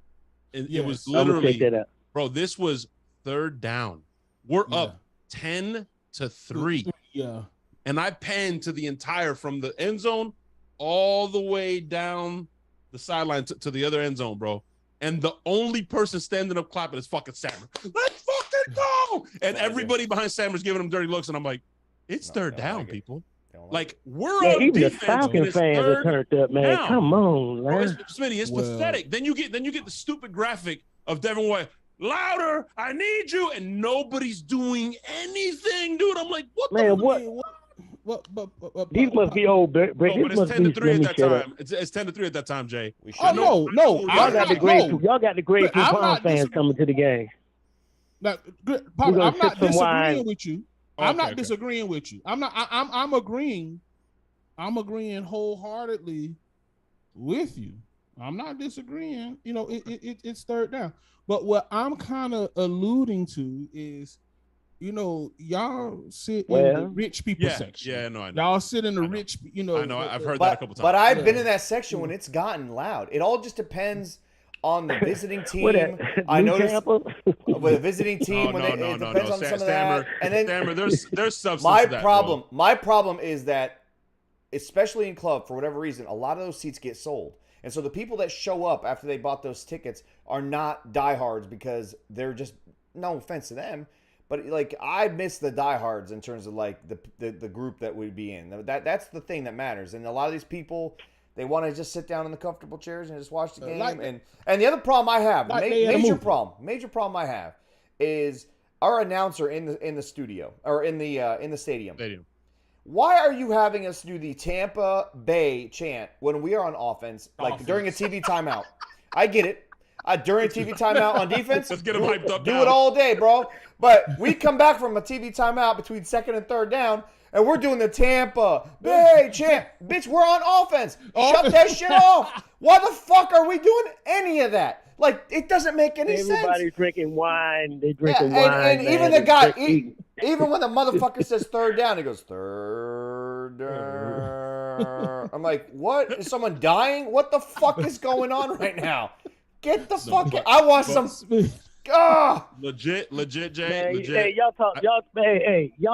Speaker 5: It was
Speaker 7: I'm gonna
Speaker 5: literally,
Speaker 7: check that out.
Speaker 5: bro. This was 3rd down. We're up 10-3.
Speaker 2: Yeah.
Speaker 5: And I panned to the entire from the end zone all the way down the sideline to the other end zone, bro. And the only person standing up clapping is fucking Sammer. Let's fucking go! And everybody behind Sammer's giving him dirty looks, and I'm like, it's 3rd down, people. Like, we're on
Speaker 7: even
Speaker 5: defense.
Speaker 7: The Falcon fans are turned up, man.
Speaker 5: Down.
Speaker 7: Come on, man.
Speaker 5: Smitty, it's pathetic. Then you get the stupid graphic of Devin White. Louder, I need you, and nobody's doing anything, dude. I'm like, what
Speaker 7: man,
Speaker 2: what?
Speaker 7: These must be old, Brady.
Speaker 5: No, but it's 10-3 at that time. It's 10-3 at that time, Jay.
Speaker 2: No.
Speaker 7: Y'all got the great Coupon fans coming to the game.
Speaker 2: Like,
Speaker 7: gonna
Speaker 2: I'm
Speaker 7: sip
Speaker 2: not
Speaker 7: some
Speaker 2: disagreeing
Speaker 7: wine.
Speaker 2: with you.
Speaker 5: Okay,
Speaker 2: I'm not
Speaker 5: okay.
Speaker 2: disagreeing with you. I'm agreeing. I'm agreeing wholeheartedly with you. I'm not disagreeing. You know, it's third down. But what I'm kind of alluding to is, you know, y'all sit in the
Speaker 7: Well,
Speaker 2: rich people
Speaker 5: Yeah,
Speaker 2: section.
Speaker 5: yeah, no, I know.
Speaker 2: Y'all sit in the
Speaker 5: I know.
Speaker 2: rich, you know.
Speaker 5: I know. I've heard that a couple times.
Speaker 4: But I've been
Speaker 2: Yeah.
Speaker 4: in that section when it's gotten loud. It all just depends on the visiting team.
Speaker 7: what that?
Speaker 4: I
Speaker 7: New
Speaker 4: noticed
Speaker 7: Tampa?
Speaker 4: with a visiting team
Speaker 5: No,
Speaker 4: when
Speaker 5: no,
Speaker 4: it
Speaker 5: no,
Speaker 4: depends
Speaker 5: no.
Speaker 4: on some of that. And then
Speaker 5: Stammer, there's substance
Speaker 4: my
Speaker 5: to that,
Speaker 4: problem,
Speaker 5: bro.
Speaker 4: my problem is that, especially in club, for whatever reason, a lot of those seats get sold. And so the people that show up after they bought those tickets are not diehards because they're just, no offense to them, but like I miss the diehards in terms of like the group that we'd be in. That's the thing that matters. And a lot of these people, they want to just sit down in the comfortable chairs and just watch the game. And the other problem I have,
Speaker 2: Like they had a
Speaker 4: major
Speaker 2: movie.
Speaker 4: problem I have is our announcer in the studio or in the stadium. Why are you having us do the Tampa Bay chant when we are on offense, like during a TV timeout? I get it. During a TV timeout on defense,
Speaker 5: Let's get them hyped up
Speaker 4: do
Speaker 5: now.
Speaker 4: it all day, bro. But we come back from a TV timeout between second and third down, and we're doing the Tampa Bay chant. Bitch, we're on offense. Shut that shit off. Why the fuck are we doing any of that? Like, it doesn't make any sense.
Speaker 7: Everybody's drinking wine. They drinking
Speaker 4: Yeah,
Speaker 7: wine.
Speaker 4: and
Speaker 7: man.
Speaker 4: even the
Speaker 7: They
Speaker 4: guy,
Speaker 7: eating.
Speaker 4: even when the motherfucker says third down, he goes, third down. I'm like, what? Is someone dying? What the fuck is going on right now? Get the fuck out. I want some.
Speaker 5: Legit, Jay.
Speaker 7: Man,
Speaker 5: Legit.
Speaker 7: hey, y'all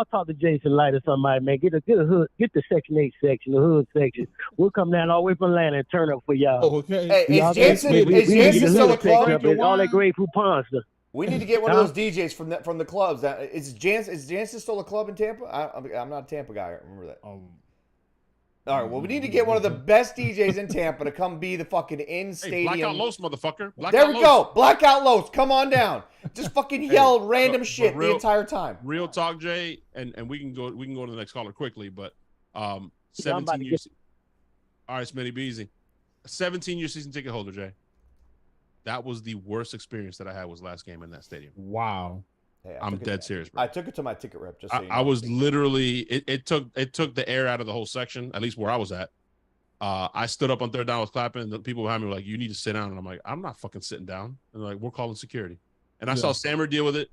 Speaker 7: talk to Jason Light or somebody, man. Get a hood, get the Section 8 section, the hood section. We'll come down all the way from Atlanta and turn up for y'all.
Speaker 2: Oh, okay.
Speaker 4: Hey,
Speaker 7: Y'all
Speaker 4: is Jansen
Speaker 7: we need
Speaker 4: still
Speaker 7: the
Speaker 4: a
Speaker 7: hood
Speaker 4: club?
Speaker 7: section up there, all that great food pond stuff.
Speaker 4: We need to get one of those DJs from the clubs. Is Jansen still a club in Tampa? I'm not a Tampa guy. I remember that. All right, well, we need to get one of the best DJs in Tampa to come be the fucking in-stadium.
Speaker 5: Blackout Los, motherfucker.
Speaker 4: There we go. Blackout Los. Come on down. Just fucking yell random shit the entire time.
Speaker 5: Real talk, Jay, and we can go to the next caller quickly, but 17 years. All right, Smitty, be easy. 17-year season ticket holder, Jay. That was the worst experience that I had was last game in that stadium.
Speaker 2: Wow.
Speaker 4: Hey,
Speaker 5: I'm dead serious, bro.
Speaker 4: I took it to my ticket rep. Just so you know.
Speaker 5: I was literally it took the air out of the whole section, at least where I was at. I stood up on third down, was clapping, and the people behind me were like, "You need to sit down." And I'm like, "I'm not fucking sitting down." And they're like, "We're calling security." And I saw Sammer deal with it.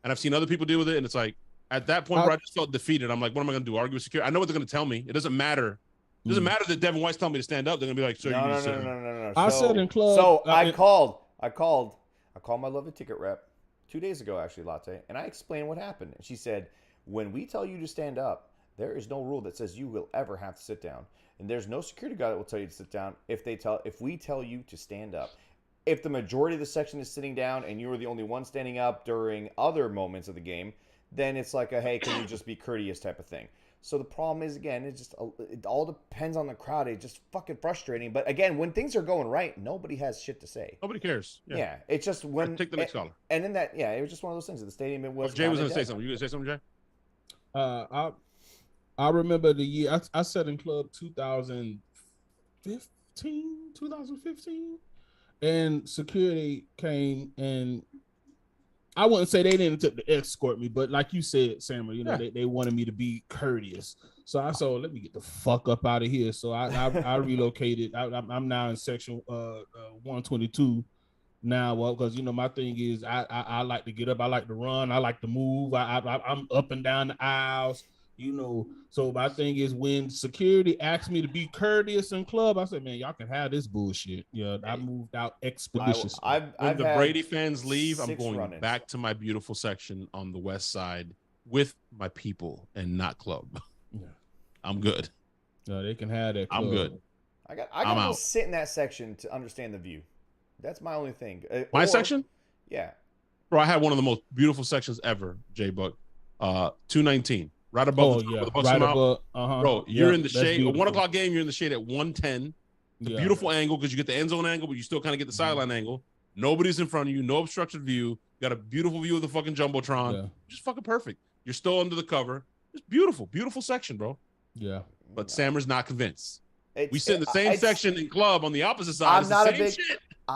Speaker 5: And I've seen other people deal with it. And it's like at that point where I just felt defeated. I'm like, "What am I going to do? Argue with security?" I know what they're going to tell me. It doesn't matter. It doesn't matter that Devin White's telling me to stand up. They're going to be like, "Sir, you need to sit down."
Speaker 4: No.
Speaker 2: I said in club.
Speaker 4: So I called my lovely ticket rep 2 days ago, actually, Latte, and I explained what happened. And she said, when we tell you to stand up, there is no rule that says you will ever have to sit down. And there's no security guard that will tell you to sit down if we tell you to stand up. If the majority of the section is sitting down and you are the only one standing up during other moments of the game, then it's like a, hey, can you just be courteous type of thing. So the problem is, again, it all depends on the crowd. It's just fucking frustrating. But again, when things are going right, nobody has shit to say.
Speaker 5: Nobody cares.
Speaker 4: Yeah, it's just when
Speaker 5: take the next caller.
Speaker 4: And in that, it was just one of those things. At the stadium, it was.
Speaker 5: Jay was going to say something. You going to say something, Jay?
Speaker 2: I remember the year I sat in club 2015, and security came and. I wouldn't say they didn't escort me, but like you said, Samuel, you know, they wanted me to be courteous. So I said, let me get the fuck up out of here. So I relocated. I'm now in section 122 now. Well, because you know my thing is I like to get up, I like to run, I like to move. I'm up and down the aisles. You know, so my thing is when security asked me to be courteous in club, I said, man, y'all can have this bullshit. Yeah, I moved out expeditiously.
Speaker 5: When the Brady fans leave, I'm going back to my beautiful section on the west side with my people and not club. Yeah. I'm good.
Speaker 2: No, they can have that club.
Speaker 5: I'm good.
Speaker 4: I got to go sit in that section to understand the view. That's my only thing.
Speaker 5: My section?
Speaker 4: Yeah.
Speaker 5: Bro, I had one of the most beautiful sections ever, JayBuc. 219. Right above the Bucs
Speaker 2: right
Speaker 5: out.
Speaker 2: Above,
Speaker 5: Bro, you're in the shade. A 1 o'clock game, you're in the shade at 110. The beautiful angle because you get the end zone angle, but you still kind of get the sideline angle. Nobody's in front of you. No obstructed view. You got a beautiful view of the fucking Jumbotron. Yeah. Just fucking perfect. You're still under the cover. Just beautiful. Beautiful section, bro.
Speaker 2: Yeah.
Speaker 5: But Sammer's not convinced. We sit in the same section in club on the opposite side.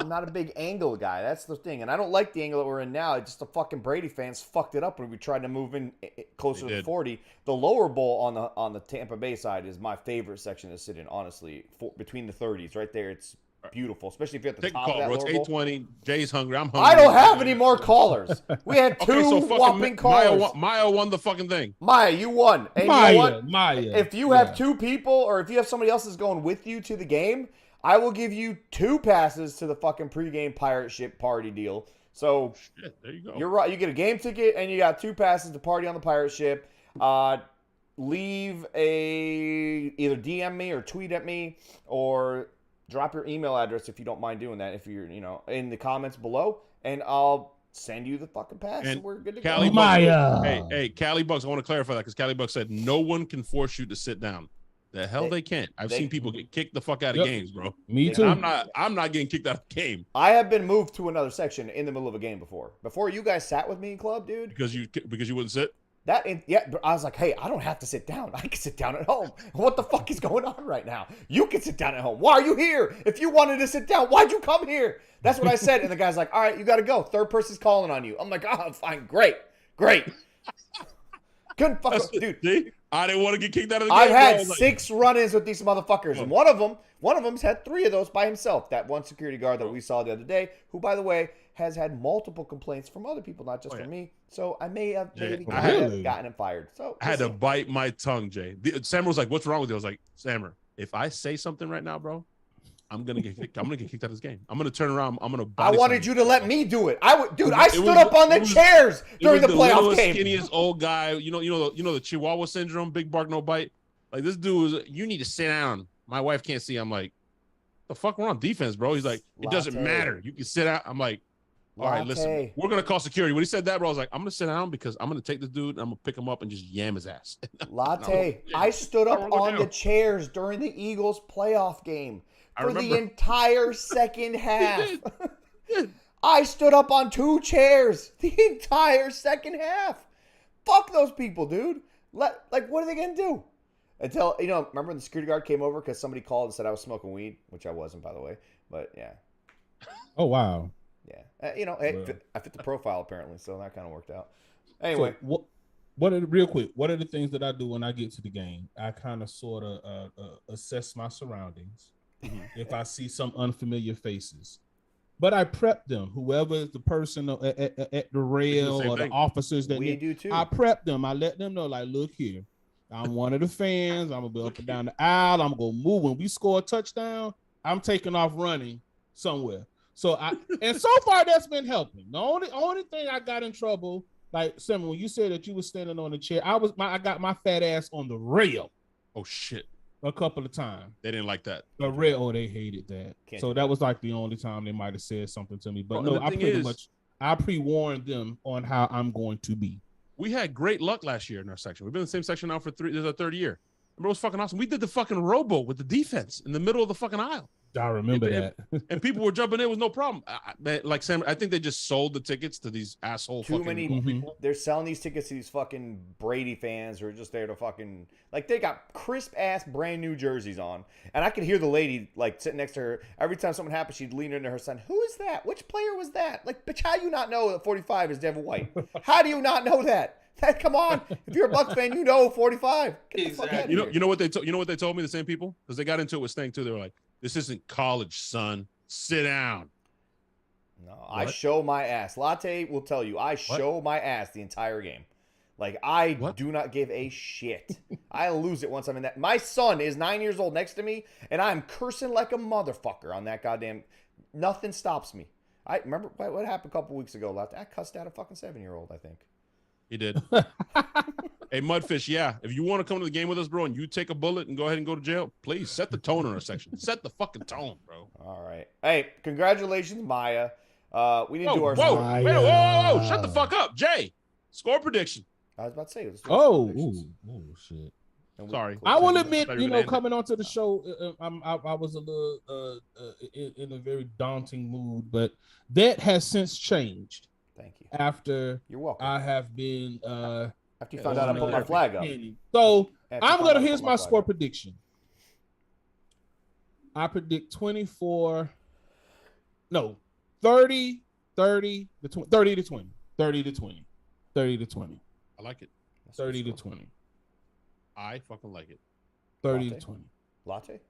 Speaker 4: I'm not a big angle guy. That's the thing. And I don't like the angle that we're in now. It's just the fucking Brady fans fucked it up when we tried to move in closer to 40. The lower bowl on the Tampa Bay side is my favorite section to sit in, honestly. Between the 30s, right there. It's beautiful, especially if you're at the top of that
Speaker 5: lower bowl. It's 8:20. Jay's hungry. I'm hungry.
Speaker 4: I don't have any more callers. We had two whopping callers.
Speaker 5: Maya won the fucking thing.
Speaker 4: Maya, you won. And
Speaker 2: Maya,
Speaker 4: you know what?
Speaker 2: Maya.
Speaker 4: If you have two people or if you have somebody else that's going with you to the game, I will give you 2 passes to the fucking pregame pirate ship party deal. So
Speaker 5: Shit, there you go.
Speaker 4: you're right. You get a game ticket and you got 2 passes to party on the pirate ship. Leave either DM me or tweet at me or drop your email address if you don't mind doing that. If you're in the comments below, and I'll send you the fucking pass. And we're good to
Speaker 5: Cali
Speaker 4: go.
Speaker 5: Bucks, hey, Cali Bucks. I want to clarify that because Cali Bucks said no one can force you to sit down. The hell they can't. I've seen people get kicked the fuck out of games, bro.
Speaker 2: Me too.
Speaker 5: I'm not getting kicked out of the game.
Speaker 4: I have been moved to another section in the middle of a game before. Before you guys sat with me in club, dude.
Speaker 5: Because you wouldn't sit.
Speaker 4: I was like, hey, I don't have to sit down. I can sit down at home. What the fuck is going on right now? You can sit down at home. Why are you here? If you wanted to sit down, why'd you come here? That's what I said. And the guy's like, all right, you got to go. Third person's calling on you. I'm like, oh, fine. Great. Couldn't fuck up, dude.
Speaker 5: See? I didn't want to get kicked out of the game.
Speaker 4: I've had 6 run-ins with these motherfuckers, and one of them's had 3 of those by himself. That one security guard that we saw the other day, who, by the way, has had multiple complaints from other people, not just from me. So I may have gotten him fired. So
Speaker 5: I had to bite my tongue, Jay. Sammer was like, "What's wrong with you?" I was like, "Sammer, if I say something right now, bro, I'm gonna get kicked. I'm gonna get kicked out of this game. I'm gonna turn around. I'm gonna."
Speaker 4: I wanted you to let me do it. I stood up on the chairs during the playoff game.
Speaker 5: Skinniest old guy, you know the Chihuahua syndrome, big bark, no bite. Like this dude was. You need to sit down. My wife can't see. I'm like, the fuck, we're on defense, bro. He's like, it doesn't matter. You can sit out. I'm like, all right, listen, we're gonna call security. When he said that, bro, I was like, I'm gonna sit down because I'm gonna take this dude and I'm gonna pick him up and just yam his ass.
Speaker 4: I stood up on the chairs during the Eagles playoff game for the entire second half. I stood up on 2 chairs the entire second half. Fuck those people, dude. What are they gonna do? Until remember when the security guard came over because somebody called and said I was smoking weed, which I wasn't, by the way. But yeah.
Speaker 2: Oh wow.
Speaker 4: Yeah, I fit the profile apparently, so that kind of worked out. Anyway,
Speaker 2: so real quick, what are the things that I do when I get to the game? I kind of sort of assess my surroundings. If I see some unfamiliar faces, but I prep them. Whoever is the person at the rail or the officers that
Speaker 4: we do too.
Speaker 2: I prep them. I let them know, like, look here, I'm one of the fans. I'm gonna be up and down the aisle. I'm gonna move when we score a touchdown. I'm taking off running somewhere. So so far that's been helping. The only thing I got in trouble, like Simon, when you said that you were standing on the chair, I got my fat ass on the rail.
Speaker 5: Oh shit.
Speaker 2: A couple of times.
Speaker 5: They didn't like that.
Speaker 2: The rail, they hated that. So that was like the only time they might have said something to me. But no, I pre-warned them on how I'm going to be.
Speaker 5: We had great luck last year in our section. We've been in the same section now for this is our 3rd year. Remember, it was fucking awesome. We did the fucking robo with the defense in the middle of the fucking aisle.
Speaker 2: I remember that.
Speaker 5: And people were jumping in with no problem. Like Sam, I think they just sold the tickets to these asshole
Speaker 4: people. They're selling these tickets to these fucking Brady fans who are just there to fucking, like, they got crisp ass brand new jerseys on. And I could hear the lady like sitting next to her. Every time something happened, she'd lean into her son. Who is that? Which player was that? Like, bitch, how do you not know that 45 is Devin White? How do you not know that? Come on. If you're a Bucs fan, you know 45. Get the fuck out of here.
Speaker 5: You know what they told me, the same people? Because they got into it with Sting too. They were like, this isn't college, son. Sit down.
Speaker 4: No, what? I show my ass. Latte will tell you, I show my ass the entire game. Like, I do not give a shit. I lose it once I'm in that. My son is 9 years old next to me, and I'm cursing like a motherfucker on that goddamn. Nothing stops me. I remember what happened a couple weeks ago, Latte. I cussed out a fucking 7-year-old, I think.
Speaker 5: He did. Hey, Mudfish, yeah. If you want to come to the game with us, bro, and you take a bullet and go ahead and go to jail, please set the tone in our section. Set the fucking tone, bro.
Speaker 4: All right. Hey, congratulations, Maya. We need to do our
Speaker 5: whoa, shut the fuck up. Jay, score prediction.
Speaker 4: I was about to say.
Speaker 2: Shit.
Speaker 5: Sorry.
Speaker 2: I will admit, coming onto the show, I was a little in a very daunting mood, but that has since changed.
Speaker 4: Thank you.
Speaker 2: After
Speaker 4: you're welcome.
Speaker 2: I have been
Speaker 4: after you found out I put my flag up.
Speaker 2: So here's my score prediction. I predict 24. No, 30 to 20. 30 to 20. 30 to 20. 30 to 20.
Speaker 5: I like it.
Speaker 2: 30 to 20.
Speaker 5: I fucking like it.
Speaker 2: 30
Speaker 4: Latte?
Speaker 2: to 20.
Speaker 4: Latte?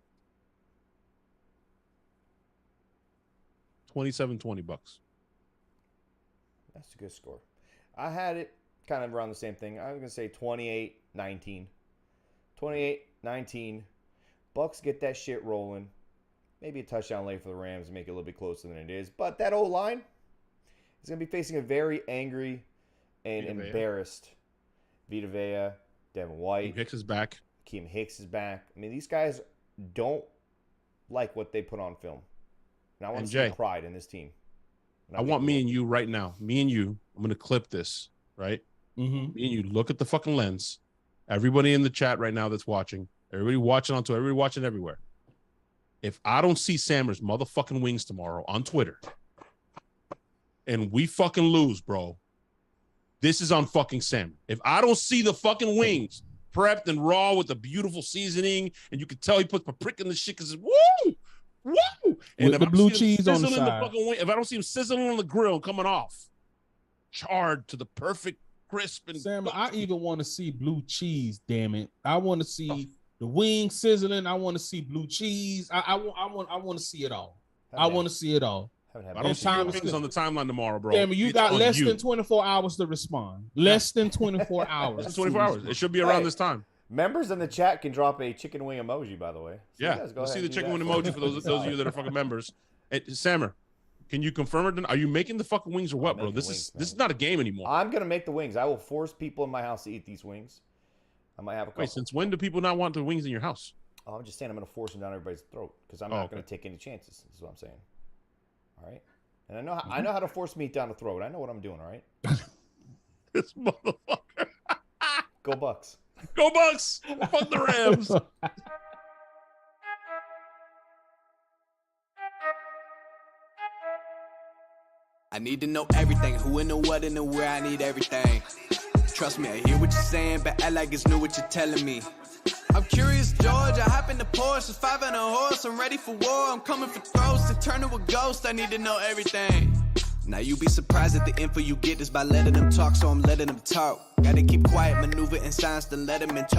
Speaker 5: 27-20 Bucks.
Speaker 4: That's a good score. I had it kind of around the same thing. I was going to say 28-19. 28-19. Bucks get that shit rolling. Maybe a touchdown late for the Rams and make it a little bit closer than it is. But that O-line is going to be facing a very angry and
Speaker 5: Vita Vea.
Speaker 4: embarrassed Vita Vea, Devin White.
Speaker 5: Hicks is back.
Speaker 4: Keem Hicks is back. I mean, these guys don't like what they put on film. And I want
Speaker 5: And
Speaker 4: to see
Speaker 5: Jay,
Speaker 4: pride in this team. And
Speaker 5: I want me and you right now. Me and you. I'm going to clip this, right?
Speaker 2: Mm-hmm.
Speaker 5: Me and you look at the fucking lens. Everybody in the chat right now that's watching. Everybody watching on Twitter. Everybody watching everywhere. If I don't see Sammer's motherfucking wings tomorrow on Twitter and we fucking lose, bro, this is on fucking Sam. If I don't see the fucking wings prepped and raw with the beautiful seasoning and you can tell he puts paprika in the shit because it's woo, woo. And
Speaker 2: With
Speaker 5: if
Speaker 2: the
Speaker 5: I
Speaker 2: blue
Speaker 5: see him
Speaker 2: cheese on the
Speaker 5: sizzling
Speaker 2: side.
Speaker 5: fucking wing, if I don't see him sizzling on the grill coming off, charred to the perfect crisp and
Speaker 2: Sam, I even want to see blue cheese, damn it. I want to see the wings sizzling. I want to see blue cheese. I want to see it all. I want to see it all.
Speaker 5: I don't see your wings on the timeline tomorrow, bro.
Speaker 2: Damn it, you
Speaker 5: It's
Speaker 2: got
Speaker 5: on
Speaker 2: less
Speaker 5: you.
Speaker 2: than 24 hours to respond. Less than 24 hours.
Speaker 5: Less than 24 hours. It should be around this time.
Speaker 4: Members in the chat can drop a chicken wing emoji, by the way. So you
Speaker 5: Yeah,
Speaker 4: guys go
Speaker 5: let's
Speaker 4: ahead
Speaker 5: see the
Speaker 4: and do
Speaker 5: chicken wing
Speaker 4: that
Speaker 5: emoji for those of you that are fucking members. Hey, Sammer, can you confirm it? Are you making the fucking wings or what, bro?
Speaker 4: making
Speaker 5: This
Speaker 4: wings,
Speaker 5: is not a game anymore.
Speaker 4: I'm gonna make the wings. I will force people in my house to eat these wings. I might have a couple.
Speaker 5: Wait, since when do people not want the wings in your house?
Speaker 4: Oh, I'm just saying I'm gonna force them down everybody's throat because I'm
Speaker 5: Oh,
Speaker 4: not
Speaker 5: okay.
Speaker 4: gonna take any chances. Is what I'm saying. All right. And I know how to force meat down the throat. I know what I'm doing. All right.
Speaker 5: This motherfucker.
Speaker 4: Go Bucks.
Speaker 5: Go Bucks! Fuck the Rams.
Speaker 1: I need to know everything, who and the what and the where, I need everything. Trust me, I hear what you're saying, but act like it's new what you're telling me. I'm curious, George, I hop in the Porsche, it's 5 on a horse, I'm ready for war, I'm coming for throats, to turn to a ghost, I need to know everything. Now you be surprised at the info you get is by letting them talk, so I'm letting them talk. Gotta keep quiet, maneuver in silence, then let them in talk.